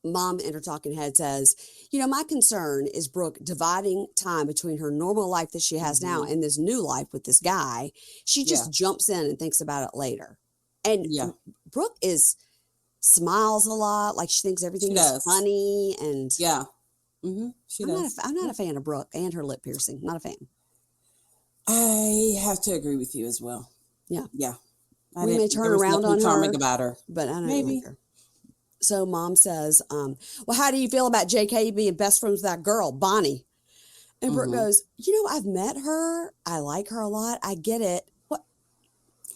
Mom in her talking head says, you know, my concern is Brooke dividing time between her normal life that she has now and this new life with this guy. She just jumps in and thinks about it later. And Brooke smiles a lot, like she thinks everything is funny. And
she
does. I'm not a fan of Brooke and her lip piercing. Not a fan.
I have to agree with you as well.
Yeah.
Yeah.
We may turn around on
charming about her.
But I don't like her. So Mom says, well, how do you feel about JK being best friends with that girl, Bonnie? And Brooke goes, you know, I've met her. I like her a lot. I get it. What?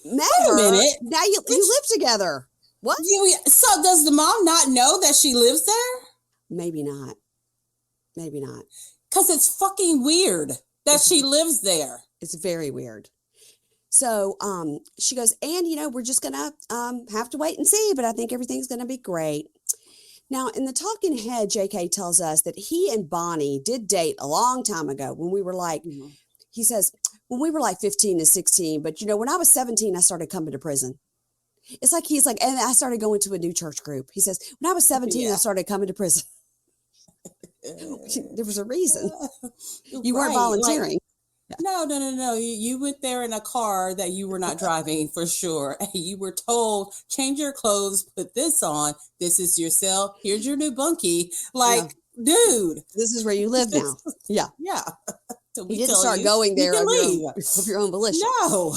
Met her?
Wait a minute.
Now you live together. What?
So does the mom not know that she lives there?
Maybe not.
Because it's fucking weird that she lives there.
It's very weird. So she goes, and, you know, we're just going to have to wait and see, but I think everything's going to be great. Now, in the talking head, JK tells us that he and Bonnie did date a long time ago when we were like, he says, when we were like 15 and 16, but, you know, when I was 17, I started coming to prison. It's like, he's like, and I started going to a new church group. He says, when I was 17, I started coming to prison. There was a reason. You weren't volunteering.
No. You went there in a car that you were not driving for sure. And you were told, change your clothes, put this on. This is your cell. Here's your new bunkie. Like, dude.
This is where you live now. Yeah.
Yeah.
You didn't start going there of your own volition.
No.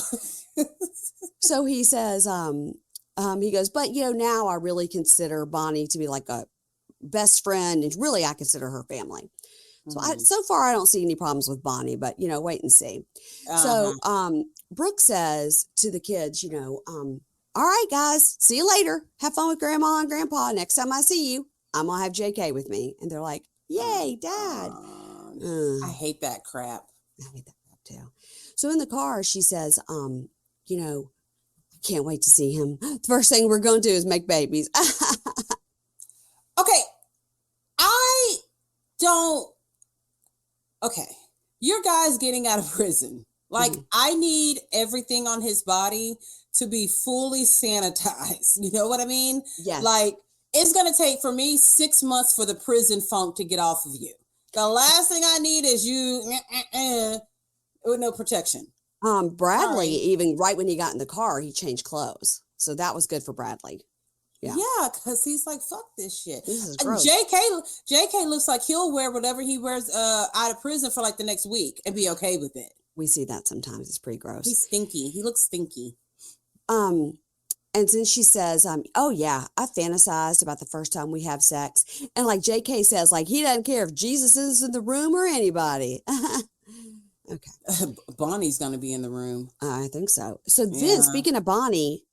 So he says, he goes, but, you know, now I really consider Bonnie to be like a best friend. And really, I consider her family. So far, I don't see any problems with Bonnie, but, you know, wait and see. So Brooke says to the kids, you know, all right, guys, see you later. Have fun with Grandma and Grandpa. Next time I see you, I'm going to have JK with me. And they're like, yay, Dad.
I hate that crap.
I hate that crap, too. So in the car, she says, you know, I can't wait to see him. The first thing we're going to do is make babies.
Okay. Okay, your guy's getting out of prison. Like, I need everything on his body to be fully sanitized. You know what I mean?
Yes.
Like, it's going to take for me 6 months for the prison funk to get off of you. The last thing I need is you with no protection.
Bradley, even right when he got in the car, he changed clothes. So that was good for Bradley.
Yeah, because he's like, fuck this shit.
This is gross.
JK looks like he'll wear whatever he wears out of prison for like the next week and be okay with it.
We see that sometimes. It's pretty gross.
He's stinky. He looks stinky.
And then she says, oh yeah, I fantasized about the first time we have sex. And like JK says, like, he doesn't care if Jesus is in the room or anybody. Okay.
Bonnie's going to be in the room.
I think so. So then, speaking of Bonnie,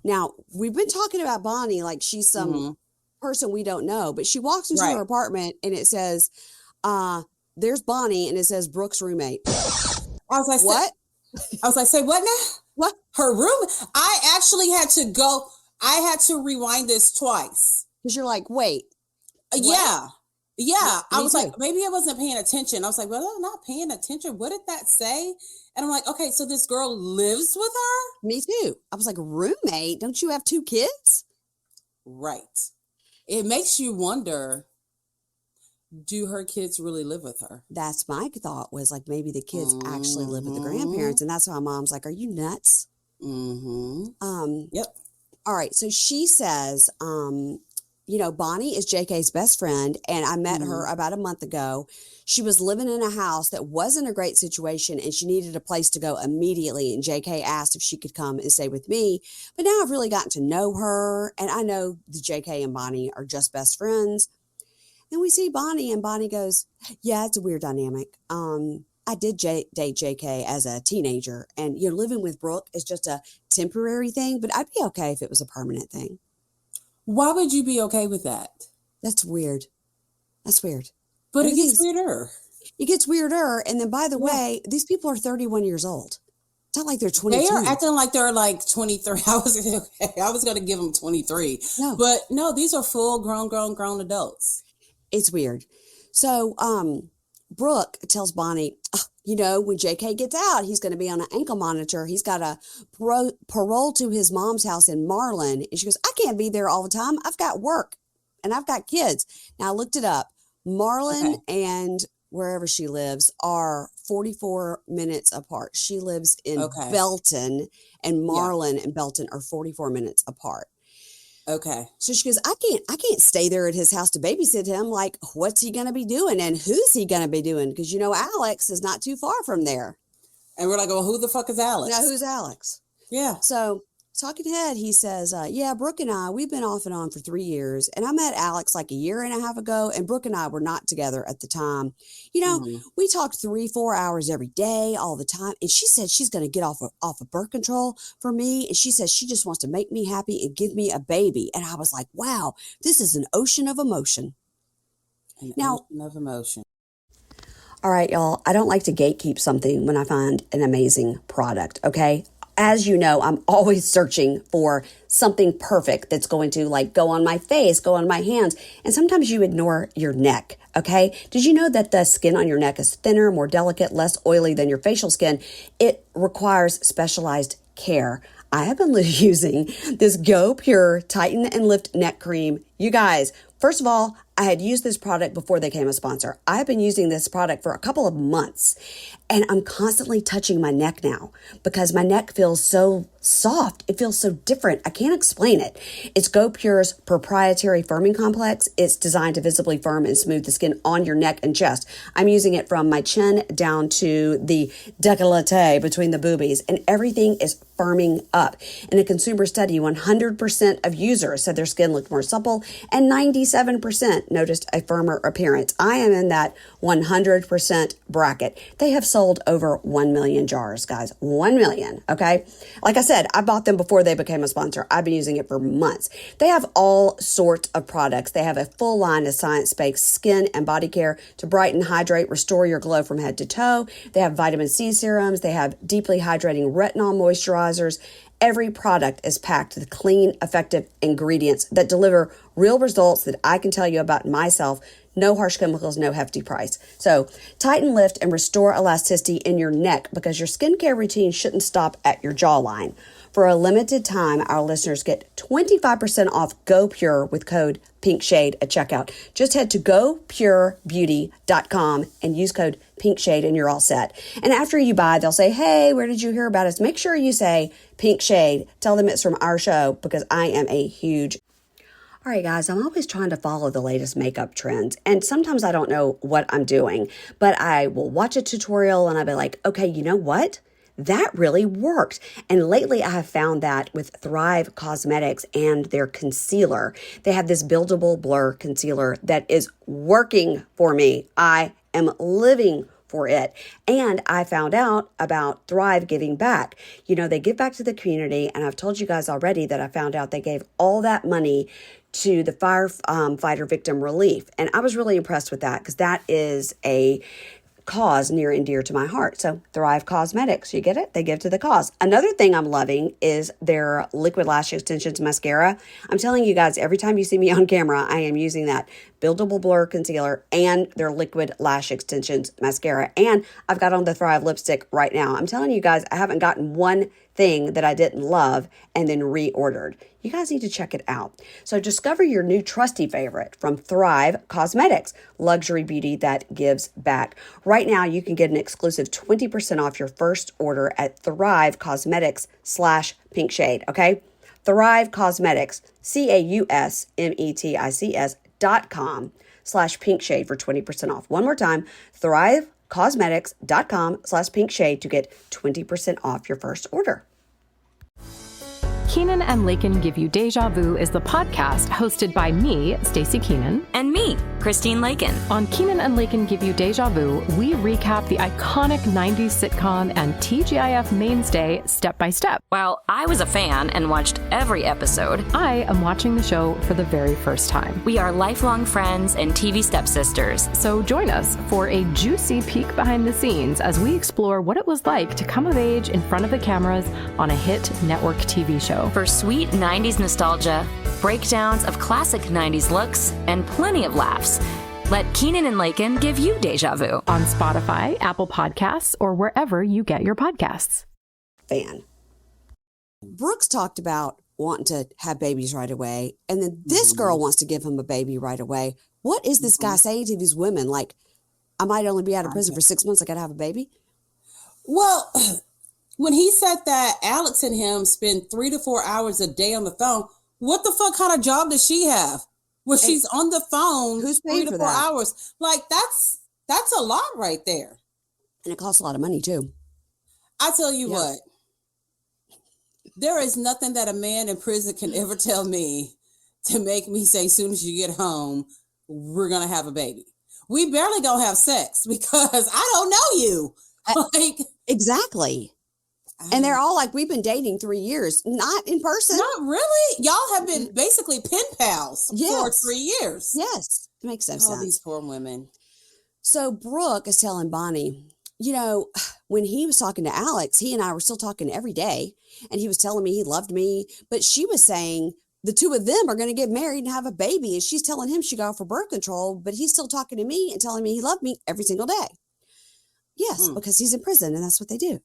now we've been talking about Bonnie like she's some person we don't know, but she walks into her apartment and it says, there's Bonnie, and it says Brooke's roommate.
I was like,
what?
I was like, say what now?
What?
Her room? I actually had to rewind this twice.
Because you're like, wait.
Yeah. I was like, maybe I wasn't paying attention. I was like, well, I'm not paying attention. What did that say? And I'm like, okay, so this girl lives with her?
Me too. I was like, roommate? Don't you have 2 kids?
Right. It makes you wonder, do her kids really live with her?
That's my thought, was like, maybe the kids actually live with the grandparents. And that's why mom's like, are you nuts? Yep. All right. So she says, Bonnie is JK's best friend, and I met her about a month ago. She was living in a house that wasn't a great situation, and she needed a place to go immediately. And JK asked if she could come and stay with me. But now I've really gotten to know her, and I know the JK and Bonnie are just best friends. Then we see Bonnie, and Bonnie goes, yeah, it's a weird dynamic. I did date JK as a teenager, and living with Brooke is just a temporary thing, but I'd be okay if it was a permanent thing.
Why would you be okay with that?
That's weird.
But it gets weirder.
It gets weirder. And then, by the way, these people are 31 years old. It's not like they're 22.
They are acting like they're like 23. I was going to give them 23. No. But no, these are full grown adults.
It's weird. So Brooke tells Bonnie, when JK gets out, he's going to be on an ankle monitor. He's got a parole to his mom's house in Marlin. And she goes, I can't be there all the time. I've got work and I've got kids. Now I looked it up. Marlin and wherever she lives are 44 minutes apart. She lives in Belton, and Marlin and Belton are 44 minutes apart.
Okay.
So she goes, I can't stay there at his house to babysit him. Like, what's he going to be doing? And who's he going to be doing? Because, Alex is not too far from there.
And we're like, well, who the fuck is Alex?
Now, who's Alex?
Yeah.
So talking head, he says, Brooke and I, we've been off and on for 3 years. And I met Alex like a year and a half ago. And Brooke and I were not together at the time. We talked 3-4 hours every day, all the time. And she said she's going to get off of birth control for me. And she says she just wants to make me happy and give me a baby. And I was like, wow, this is an ocean of emotion.
Ocean of emotion.
All right, y'all. I don't like to gatekeep something when I find an amazing product, okay? As you know, I'm always searching for something perfect that's going to go on my face, go on my hands. And sometimes you ignore your neck, okay? Did you know that the skin on your neck is thinner, more delicate, less oily than your facial skin? It requires specialized care. I have been using this Go Pure Tighten and Lift Neck Cream. You guys, first of all, I had used this product before they became a sponsor. I've been using this product for a couple of months, and I'm constantly touching my neck now because my neck feels so soft. It feels so different. I can't explain it. It's Go Pure's proprietary firming complex. It's designed to visibly firm and smooth the skin on your neck and chest. I'm using it from my chin down to the décolleté between the boobies, and everything is firming up. In a consumer study, 100% of users said their skin looked more supple, and 97% noticed a firmer appearance. I am in that 100% bracket. They have sold over 1 million jars, guys. 1 million, okay? Like I said, I bought them before they became a sponsor. I've been using it for months. They have all sorts of products. They have a full line of science-based skin and body care to brighten, hydrate, restore your glow from head to toe. They have vitamin C serums. They have deeply hydrating retinol moisturizers. Every product is packed with clean, effective ingredients that deliver real results that I can tell you about myself. No harsh chemicals, no hefty price. So tighten, lift, and restore elasticity in your neck because your skincare routine shouldn't stop at your jawline. For a limited time, our listeners get 25% off Go Pure with code PINKSHADE at checkout. Just head to gopurebeauty.com and use code PINKSHADE and you're all set. And after you buy, they'll say, hey, where did you hear about us? Make sure you say Pink Shade. Tell them it's from our show because I am a huge... All right, guys, I'm always trying to follow the latest makeup trends, and sometimes I don't know what I'm doing, but I will watch a tutorial and I'll be like, okay, you know what? that really worked. And lately I have found that with Thrive Cosmetics and their concealer, they have this buildable blur concealer that is working for me. I am living for it. And I found out about Thrive giving back. You know, they give back to the community. And I've told you guys already that I found out they gave all that money to the firefighter victim relief. And I was really impressed with that because that is a cause near and dear to my heart. So Thrive Cosmetics, you get it? They give to the cause. Another thing I'm loving is their liquid lash extensions mascara. I'm telling you guys, every time you see me on camera, I am using that buildable blur concealer and their liquid lash extensions mascara. And I've got on the Thrive lipstick right now. I'm telling you guys, I haven't gotten one thing that I didn't love and then reordered. You guys need to check it out. So discover your new trusty favorite from Thrive Cosmetics, luxury beauty that gives back. Right now, you can get an exclusive 20% off your first order at Thrive Cosmetics/Pink Shade, okay? Thrive Cosmetics, CAUSMETICS.com/Pink Shade for 20% off. One more time, ThriveCosmetics.com/Pink Shade to get 20% off your first order.
Keenan and Lakin Give You Deja Vu is the podcast hosted by me, Stacey Keenan.
And me, Christine Lakin.
On Keenan and Lakin Give You Deja Vu, we recap the iconic 90s sitcom and TGIF mainstay step by step.
While I was a fan and watched every episode,
I am watching the show for the very first time.
We are lifelong friends and TV stepsisters.
So join us for a juicy peek behind the scenes as we explore what it was like to come of age in front of the cameras on a hit network TV show.
For sweet 90s nostalgia, breakdowns of classic 90s looks, and plenty of laughs, let Keenan and Lakin give you deja vu.
On Spotify, Apple Podcasts, or wherever you get your podcasts.
Fan. Brooks talked about wanting to have babies right away, and then this girl wants to give him a baby right away. What is this guy saying to these women? Like, I might only be out of prison for 6 months. I got to have a baby?
Well, when he said that Alex and him spend 3 to 4 hours a day on the phone, what the fuck kind of job does she have? Where she's on the phone
who's
3
paying
to
for
4
that?
hours. Like, that's a lot right there.
And it costs a lot of money, too.
I tell you what, there is nothing that a man in prison can ever tell me to make me say, as soon as you get home, we're going to have a baby. We barely going to have sex because I don't know you. Like,
exactly. And they're all like, we've been dating 3 years, not in person.
Not really. Y'all have been basically pen pals for 3 years.
Yes. It makes no sense.
These poor women.
So Brooke is telling Bonnie, you know, when he was talking to Alex, he and I were still talking every day. And he was telling me he loved me. But she was saying the two of them are going to get married and have a baby. And she's telling him she got for birth control. But he's still talking to me and telling me he loved me every single day. Yes, because he's in prison and that's what they do.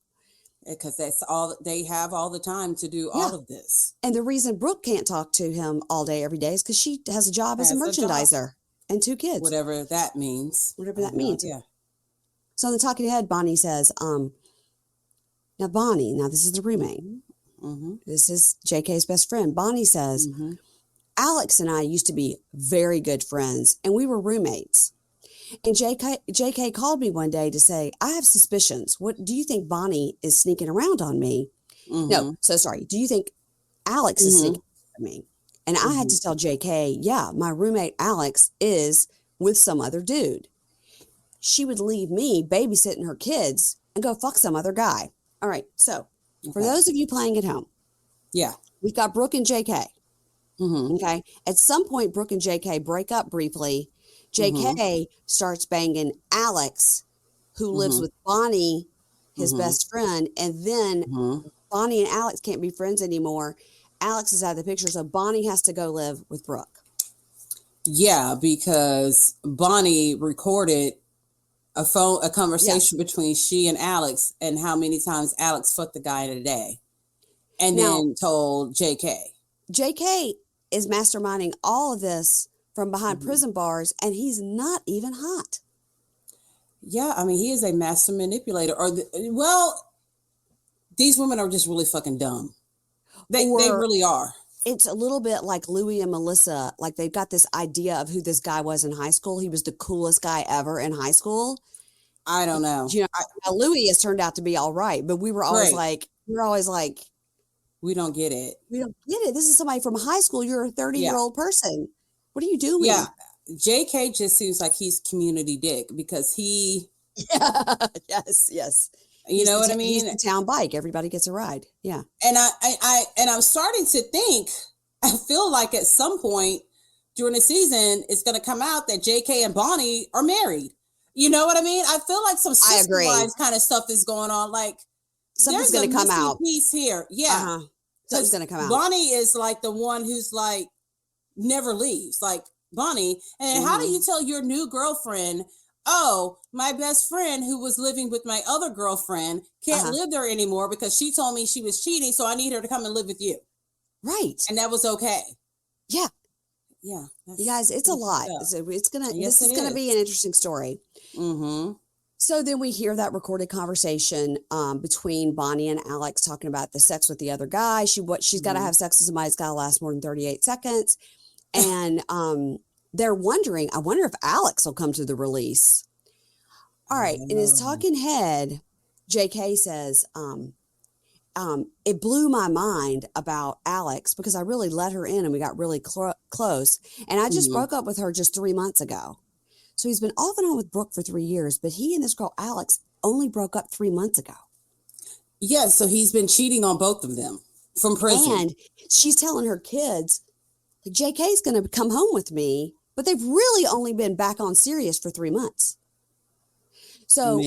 Because that's all they have all the time to do all of this.
And the reason Brooke can't talk to him all day, every day is because she has a job as a merchandiser and 2 kids.
Whatever that means.
Whatever that means.
Yeah.
So in the talking head, Bonnie says, now Bonnie, this is the roommate.
Mm-hmm.
This is JK's best friend. Bonnie says, Alex and I used to be very good friends and we were roommates. And JK called me one day to say, I have suspicions. What do you think Bonnie is sneaking around on me? No, so sorry. Do you think Alex is sneaking around on me? And I had to tell JK, yeah, my roommate Alex is with some other dude. She would leave me babysitting her kids and go fuck some other guy. All right. So for those of you playing at home, we've got Brooke and JK. Okay. At some point, Brooke and JK break up briefly. JK starts banging Alex, who lives with Bonnie, his best friend. And then Bonnie and Alex can't be friends anymore. Alex is out of the picture. So Bonnie has to go live with Brooke.
Yeah, because Bonnie recorded a conversation between she and Alex and how many times Alex fucked the guy in a day. And then told JK. JK
is masterminding all of this from behind prison bars, and he's not even hot.
Yeah, I mean, he is a master manipulator. These women are just really fucking dumb. They really are.
It's a little bit like Louis and Melissa. Like, they've got this idea of who this guy was in high school. He was the coolest guy ever in high school.
I don't know.
Now Louis has turned out to be all right, but we were always like, we
don't get it.
We don't get it. This is somebody from high school. You're a 30-year-old person. What are you doing?
Yeah. JK just seems like he's community dick because he.
Yeah. Yes.
You know what I mean?
He's the town bike. Everybody gets a ride. Yeah.
And I'm starting to think, I feel like at some point during the season, it's going to come out that JK and Bonnie are married. You know what I mean? I feel like some sister wives kind of stuff is going on. Like
something's going to come out.
Piece here. Yeah.
Something's going to come out.
Bonnie is like the one who's like never leaves. Like Bonnie. And how do you tell your new girlfriend, oh, my best friend who was living with my other girlfriend can't live there anymore because she told me she was cheating, so I need her to come and live with you. Right. And that was okay. Yeah. Yeah.
You guys, it's a lot. So this is gonna be an interesting story. Mm-hmm. So then we hear that recorded conversation between Bonnie and Alex talking about the sex with the other guy. She's got to have sex with somebody that's got to last more than 38 seconds. And they're wondering, I wonder if Alex will come to the release. All right. In his talking head, JK says, it blew my mind about Alex because I really let her in and we got really close. And I just broke up with her just 3 months ago. So he's been off and on with Brooke for 3 years, but he and this girl, Alex, only broke up 3 months ago.
Yeah. So he's been cheating on both of them from prison.
And she's telling her kids, JK's going to come home with me, but they've really only been back on serious for 3 months. So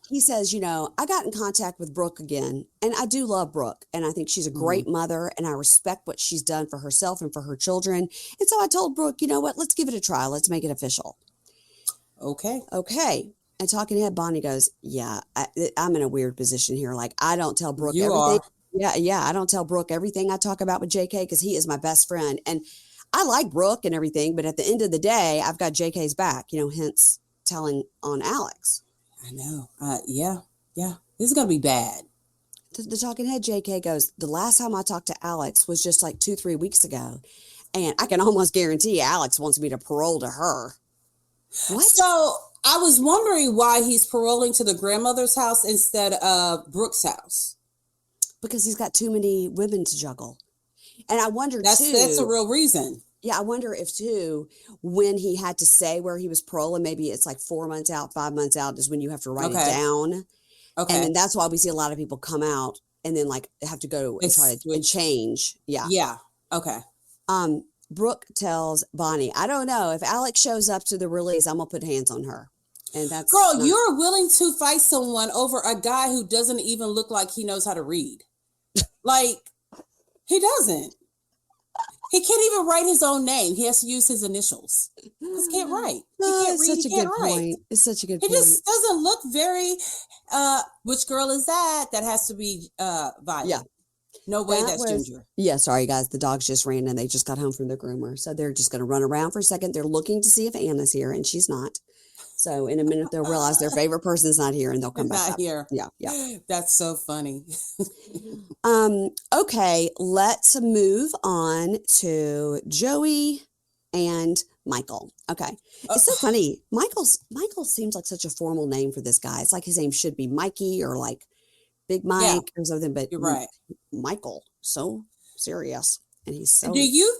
he says, I got in contact with Brooke again, and I do love Brooke, and I think she's a great mother, and I respect what she's done for herself and for her children. And so I told Brooke, you know what, let's give it a try. Let's make it official. Okay. And talking head, Bonnie goes, yeah, I'm in a weird position here. Like, I don't tell Brooke everything. Yeah. I don't tell Brooke everything I talk about with JK because he is my best friend. And I like Brooke and everything, but at the end of the day, I've got JK's back, hence telling on Alex.
I know. Yeah. This is going to be bad.
The talking head JK goes, the last time I talked to Alex was just like 2-3 weeks ago. And I can almost guarantee Alex wants me to parole to her. What?
So I was wondering why he's paroling to the grandmother's house instead of Brooke's house.
Because he's got too many women to juggle. And I wonder
that's a real reason.
Yeah, I wonder if too, when he had to say where he was paroling, maybe it's like 4 months out, 5 months out is when you have to write it down. Okay. And then that's why we see a lot of people come out and then like have to go and try to change. Yeah.
Yeah. Okay.
Brooke tells Bonnie, I don't know, if Alex shows up to the release, I'm going to put hands on her. And that's
you're willing to fight someone over a guy who doesn't even look like he knows how to read. Like, he doesn't. He can't even write his own name. He has to use his initials. He just can't write.
It's such a good point. It's such a good point.
He just doesn't look very, which girl is that? That has to be Violet. Yeah. No way that's Ginger.
Yeah, sorry, guys. The dogs just ran and they just got home from the groomer. So they're just going to run around for a second. They're looking to see if Anna's here, and she's not. So in a minute, they'll realize their favorite person's not here, and they'll come back up.
Here.
Yeah.
That's so funny.
Okay, let's move on to Joey and Michael. Okay. It's so funny. Michael seems like such a formal name for this guy. It's like his name should be Mikey or like Big Mike or something, but
you're right.
Michael, so serious. And he's so.
Do you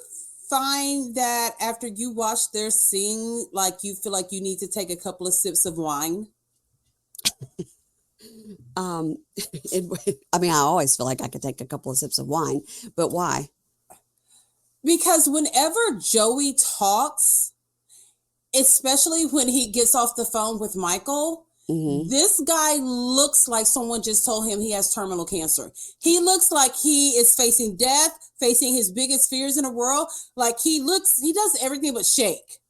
find that after you watch their scene, like you feel like you need to take a couple of sips of wine?
I always feel like I could take a couple of sips of wine, but why?
Because whenever Joey talks, especially when he gets off the phone with Michael, this guy looks like someone just told him he has terminal cancer. He looks like he is facing death, facing his biggest fears in the world. Like he does everything but shake.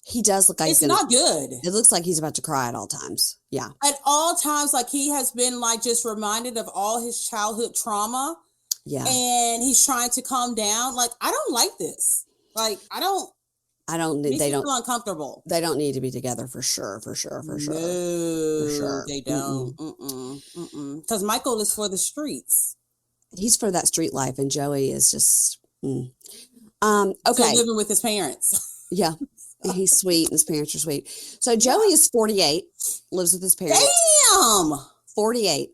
He does look like
it's not good.
It looks like he's about to cry at all times. Yeah.
At all times, like he has been like just reminded of all his childhood trauma.
Yeah.
And he's trying to calm down. Like, I don't like this. Like, they don't feel uncomfortable.
They don't need to be together for sure.
No, they don't. Because Michael is for the streets.
He's for that street life, and Joey is just okay.
Still living with his parents.
Yeah. He's sweet, and his parents are sweet. So Joey is 48, lives with his parents.
Damn!
48.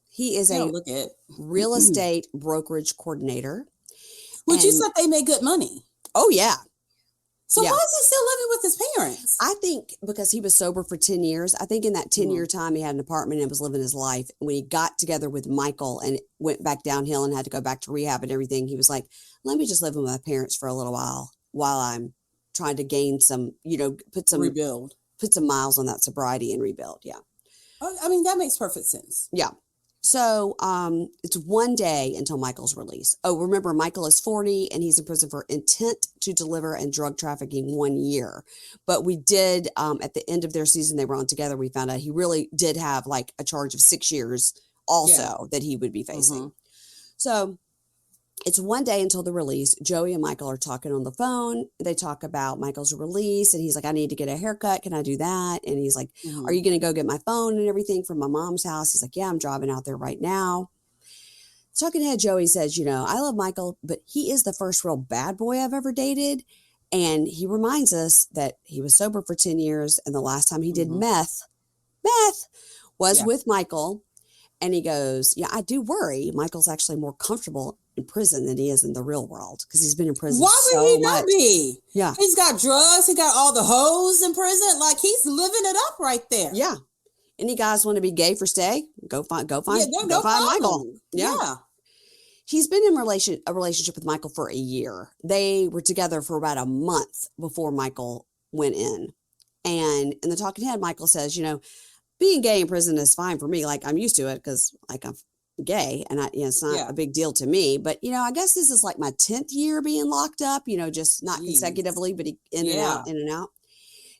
He is a
look at
real estate brokerage coordinator.
Which you said they made good money.
Oh, yeah.
So why is he still living with his parents?
I think because he was sober for 10 years. I think in that 10-year time, he had an apartment and was living his life. When he got together with Michael and went back downhill and had to go back to rehab and everything, he was like, let me just live with my parents for a little while I'm trying to gain some, put some miles on that sobriety and rebuild. Yeah.
I mean, that makes perfect sense.
Yeah. So it's one day until Michael's release. Oh, remember, Michael is 40 and he's in prison for intent to deliver and drug trafficking 1 year. But we did, at the end of their season, they were on together. We found out he really did have like a charge of 6 years also that he would be facing. So it's one day until the release. Joey and Michael are talking on the phone. They talk about Michael's release and he's like, I need to get a haircut. Can I do that? And he's like, are you going to go get my phone and everything from my mom's house? He's like, yeah, I'm driving out there right now. Talking ahead, Joey says, I love Michael, but he is the first real bad boy I've ever dated. And he reminds us that he was sober for 10 years. And the last time he did meth was with Michael. And he goes, yeah, I do worry. Michael's actually more comfortable in prison than he is in the real world because he's been in prison.
Why would he not be?
Yeah.
He's got drugs. He got all the hoes in prison. Like he's living it up right there.
Yeah. Any guys want to be gay for stay? Go find Michael. Yeah. He's been in a relationship with Michael for a year. They were together for about a month before Michael went in. And in the talking head, Michael says, being gay in prison is fine for me. Like I'm used to it because like I'm gay and it's not a big deal to me, but I guess this is like my 10th year being locked up, just not consecutively, but in and out.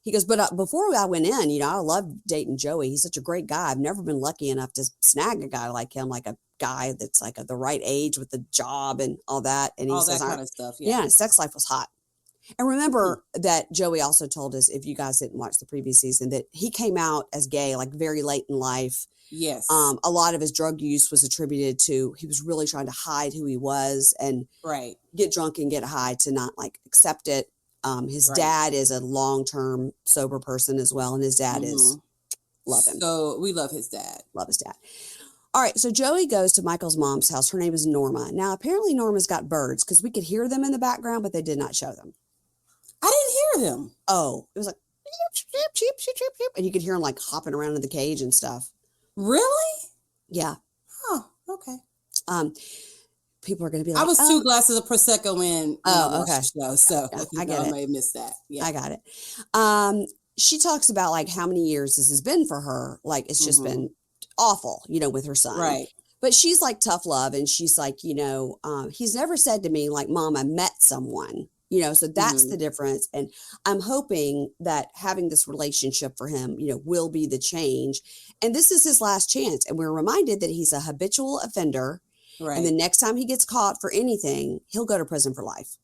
He goes, but before I went in, I love dating Joey. He's such a great guy. I've never been lucky enough to snag a guy like him, like a guy that's like at the right age with the job and all that. And he says,
that kind of stuff.
Yeah. His sex life was hot. And remember that Joey also told us, if you guys didn't watch the previous season, that he came out as gay, like very late in life.
Yes.
A lot of his drug use was attributed to, he was really trying to hide who he was and get drunk and get high to not like accept it. His dad is a long-term sober person as well. And his dad is, love him.
So we love his dad.
Love his dad. All right. So Joey goes to Michael's mom's house. Her name is Norma. Now, apparently Norma's got birds because we could hear them in the background, but they did not show them.
I didn't hear them.
Oh, it was like, cheep, cheep, cheep, cheep, cheep. And you could hear them like hopping around in the cage and stuff.
Really?
Yeah.
Oh, okay.
People are going to be like,
I was 2 glasses of Prosecco in.
Okay.
Show, so
I get it.
I may have missed that. Yeah.
I got it. She talks about like how many years this has been for her. Like it's just been awful, with her son.
Right.
But she's like tough love. And she's like, he's never said to me like, Mom, I met someone. So that's the difference. And I'm hoping that having this relationship for him, will be the change. And this is his last chance. And we're reminded that he's a habitual offender. Right. And the next time he gets caught for anything, he'll go to prison for life.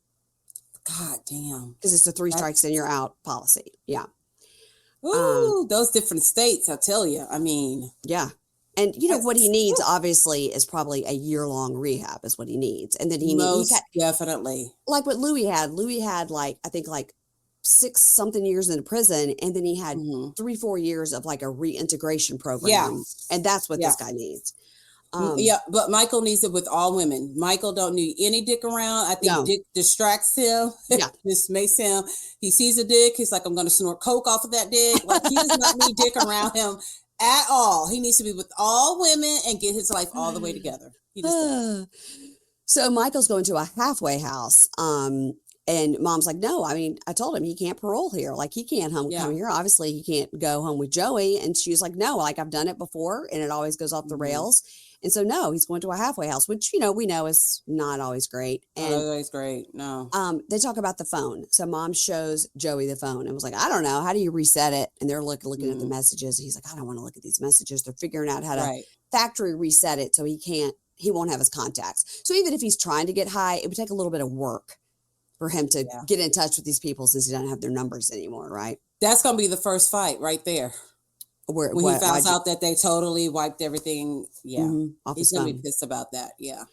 God damn.
Because it's a 3 strikes and you're out policy. Yeah.
Ooh, those different states, I tell you. I mean.
Yeah. And what he needs, obviously, is probably a year-long rehab is what he needs. And then he needs
definitely. Like
what Louis had. Louis had like, I think like 6-something years in prison. And then he had 3-4 years of like a reintegration program.
Yeah.
And that's what this guy needs.
But Michael needs it with all women. Michael don't need any dick around. I think dick distracts him.
Yeah.
This makes him, he sees a dick. He's like, I'm going to snort coke off of that dick. Like he does not need dick around him at all. He needs to be with all women and get his life all the way together. He just
So Michael's going to a halfway house. And Mom's like, no, I mean, I told him he can't parole here. Like he can't come here. Obviously he can't go home with Joey. And she was like, no, like I've done it before and it always goes off the rails. And so, no, he's going to a halfway house, which, we know is not always great. And
not always great. No.
They talk about the phone. So Mom shows Joey the phone and was like, I don't know. How do you reset it? And they're looking at the messages. He's like, I don't want to look at these messages. They're figuring out how to factory reset it so he won't have his contacts. So even if he's trying to get high, it would take a little bit of work for him to get in touch with these people since he doesn't have their numbers anymore, right?
That's going to be the first fight right there. When he found out that they totally wiped everything. Yeah.
Off
he's going to be pissed about that. Yeah.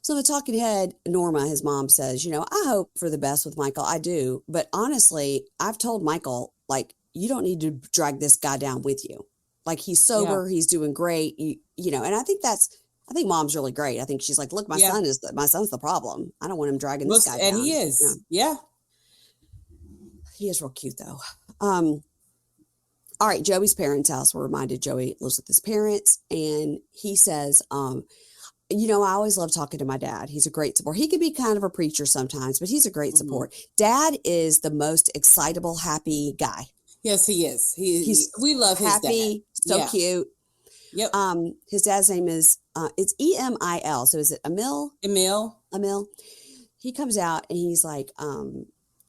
So the talking head, Norma, his mom, says, I hope for the best with Michael. I do. But honestly, I've told Michael, like, you don't need to drag this guy down with you. Like, he's sober. Yeah. He's doing great. And I think mom's really great. I think she's like, look, my son's the problem. I don't want him dragging this guy down.
And he is. Yeah.
He is real cute, though. All right. Joey's parents' house. We're reminded Joey lives with his parents. And he says, I always love talking to my dad. He's a great support. He can be kind of a preacher sometimes, but he's a great support. Dad is the most excitable, happy guy.
Yes, he is. We love his
happy,
dad.
So cute.
Yep.
His dad's name is, it's Emil. So is it Emil? Emil. He comes out and he's like,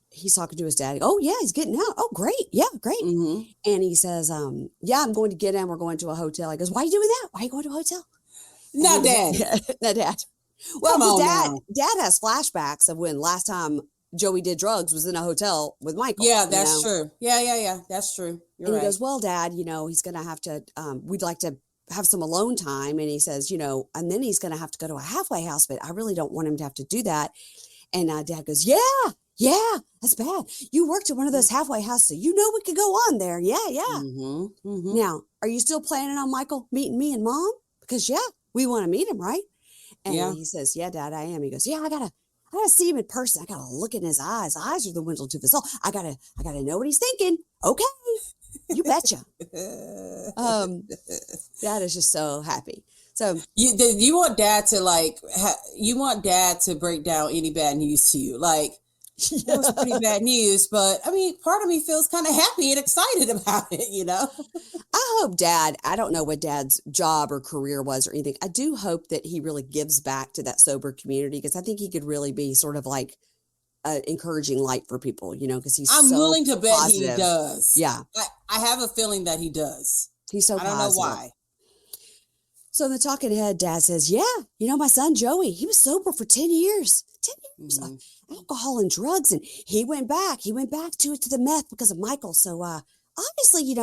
he's talking to his dad. Oh yeah, he's getting out. Oh, great. Yeah, great. Mm-hmm. And he says, yeah, I'm going to get him. We're going to a hotel. He goes, why are you doing that? Why are you going to a hotel?
No, Dad.
No, Dad. Well, Dad has flashbacks of when last time Joey did drugs was in a hotel with Michael.
Yeah, that's true. Yeah. That's true.
You're right. He goes, well, Dad, he's going to have to, we'd like to have some alone time. And he says, and then he's going to have to go to a halfway house, but I really don't want him to have to do that. And Dad goes, yeah, that's bad. You worked at one of those halfway houses, so what could go on there. Yeah. Mm-hmm, mm-hmm. Now, are you still planning on Michael meeting me and Mom? Because, we want to meet him, right? And he says, yeah, Dad, I am. He goes, yeah, I gotta see him in person. I gotta look in his eyes. Eyes are the window to the soul. I gotta know what he's thinking. Okay, you betcha. Dad is just so happy. So
you want Dad to you want Dad to break down any bad news to you, like. It was pretty bad news, but I mean, part of me feels kind of happy and excited about it,
I hope Dad, I don't know what Dad's job or career was or anything. I do hope that he really gives back to that sober community, because I think he could really be sort of like an encouraging light for people, because he's
I'm willing to bet
positive.
He does.
Yeah.
I have a feeling that he does.
He's so positive.
I don't know why.
So the talking head, Dad says, yeah, my son Joey, he was sober for 10 years. 10 years of alcohol and drugs. And he went back to the meth because of Michael. So obviously,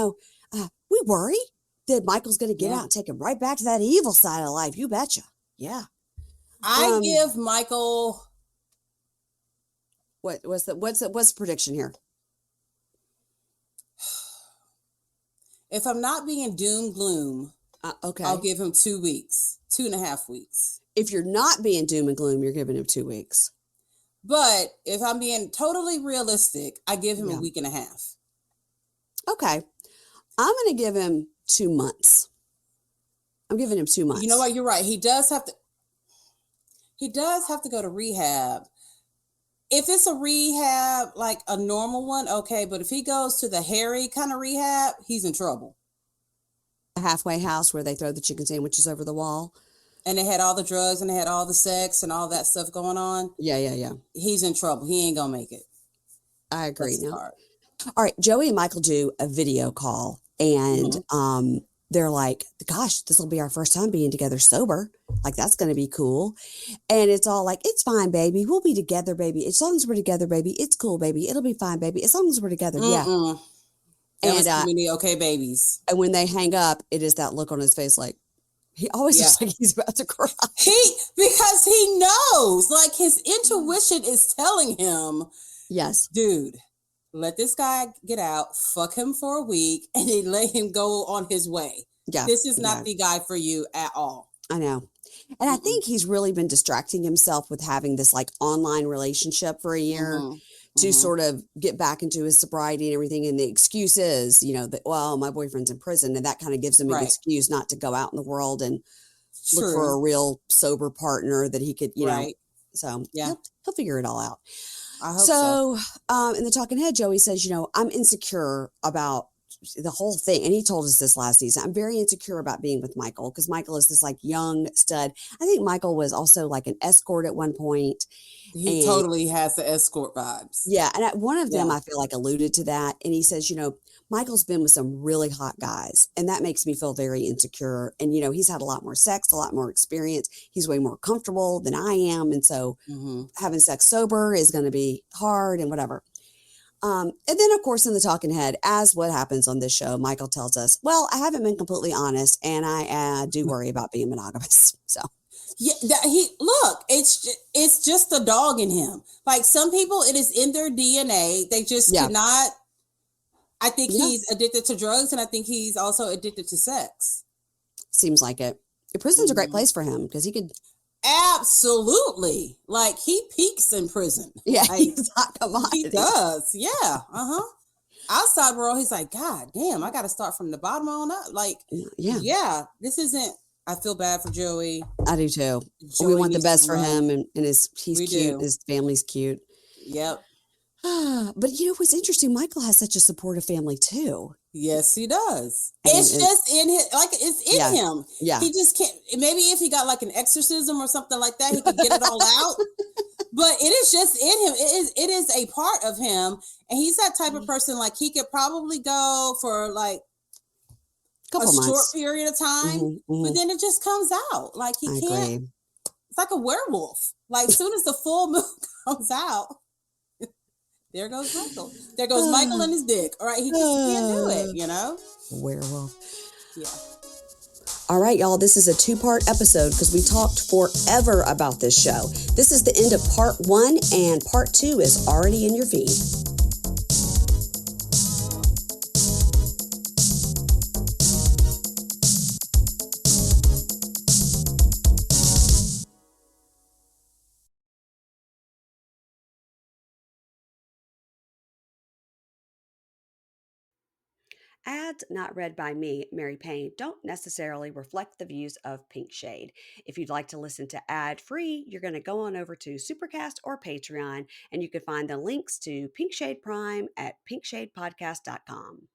we worry that Michael's going to get out and take him right back to that evil side of life. You betcha. Yeah.
I give Michael.
What's the prediction here?
If I'm not being doom gloom,
okay,
I'll give him 2 weeks, 2.5 weeks.
If you're not being doom and gloom, you're giving him 2 weeks.
But if I'm being totally realistic, I give him a week and a half.
Okay. I'm going to give him 2 months. I'm giving him 2 months.
You know what? You're right. He does have to go to rehab. If it's a rehab, like a normal one, okay. But if he goes to the hairy kind of rehab, he's in trouble.
A halfway house where they throw the chicken sandwiches over the wall.
And they had all the drugs and they had all the sex and all that stuff going on.
Yeah.
He's in trouble. He ain't going to make it.
I agree. All right. Joey and Michael do a video call and they're like, gosh, this will be our first time being together sober. Like, that's going to be cool. And it's all like, it's fine, baby. We'll be together, baby. As long as we're together, baby. It's cool, baby. It'll be fine, baby. As long as we're together. Yeah.
And too many okay babies.
And when they hang up, it is that look on his face like, he always looks like he's about to cry.
Because he knows, like his intuition is telling him,
yes,
dude, let this guy get out, fuck him for a week, and then let him go on his way. Yeah, this is not the guy for you at all.
I know. And I think he's really been distracting himself with having this like online relationship for a year to sort of get back into his sobriety and everything. And the excuse is, that, well, my boyfriend's in prison, and that kind of gives him an excuse not to go out in the world and look for a real sober partner that he could, know. So he'll figure it all out.
I hope so.
In the talking head, Joey says, I'm insecure about the whole thing. And he told us this last season. I'm very insecure about being with Michael because Michael is this like young stud. I think Michael was also like an escort at one point.
He totally has the escort vibes.
Yeah. And one of them, I feel like, alluded to that. And he says, Michael's been with some really hot guys, and that makes me feel very insecure. And, he's had a lot more sex, a lot more experience. He's way more comfortable than I am. And so having sex sober is going to be hard and whatever. And then, of course, in the talking head, as what happens on this show, Michael tells us, well, I haven't been completely honest, and I do worry about being monogamous. So
Yeah, it's just the dog in him. Like some people, it is in their DNA. They just cannot. I think he's addicted to drugs, and I think he's also addicted to sex.
Seems like it. Prison's a great place for him because he could.
Absolutely. Like he peaks in prison.
Yeah,
like,
he's hot commodity.
He does. Yeah. Outside world, he's like, God damn, I got to start from the bottom on up. Like, this isn't. I feel bad for Joey.
I do too.
Joey
we want the best for him, and he's cute.
Do.
His family's cute.
Yep.
But what's interesting? Michael has such a supportive family too.
Yes, he does. It's just in his, like it's in him.
Yeah.
He just can't. Maybe if he got like an exorcism or something like that, he could get it all out. But it is just in him. It is a part of him, and he's that type of person. Like he could probably go for like a short period of time, but then it just comes out. Like he can't. Agree. It's like a werewolf. Like as soon as the full moon comes out. There goes Michael. There goes Michael and his dick. All right, he just can't do it,
Werewolf.
Yeah.
All right, y'all, this is a 2-part episode because we talked forever about this show. This is the end of part 1, and part 2 is already in your feed. Ads not read by me, Mary Payne, don't necessarily reflect the views of Pink Shade. If you'd like to listen to ad-free, you're going to go on over to Supercast or Patreon, and you can find the links to Pink Shade Prime at pinkshadepodcast.com.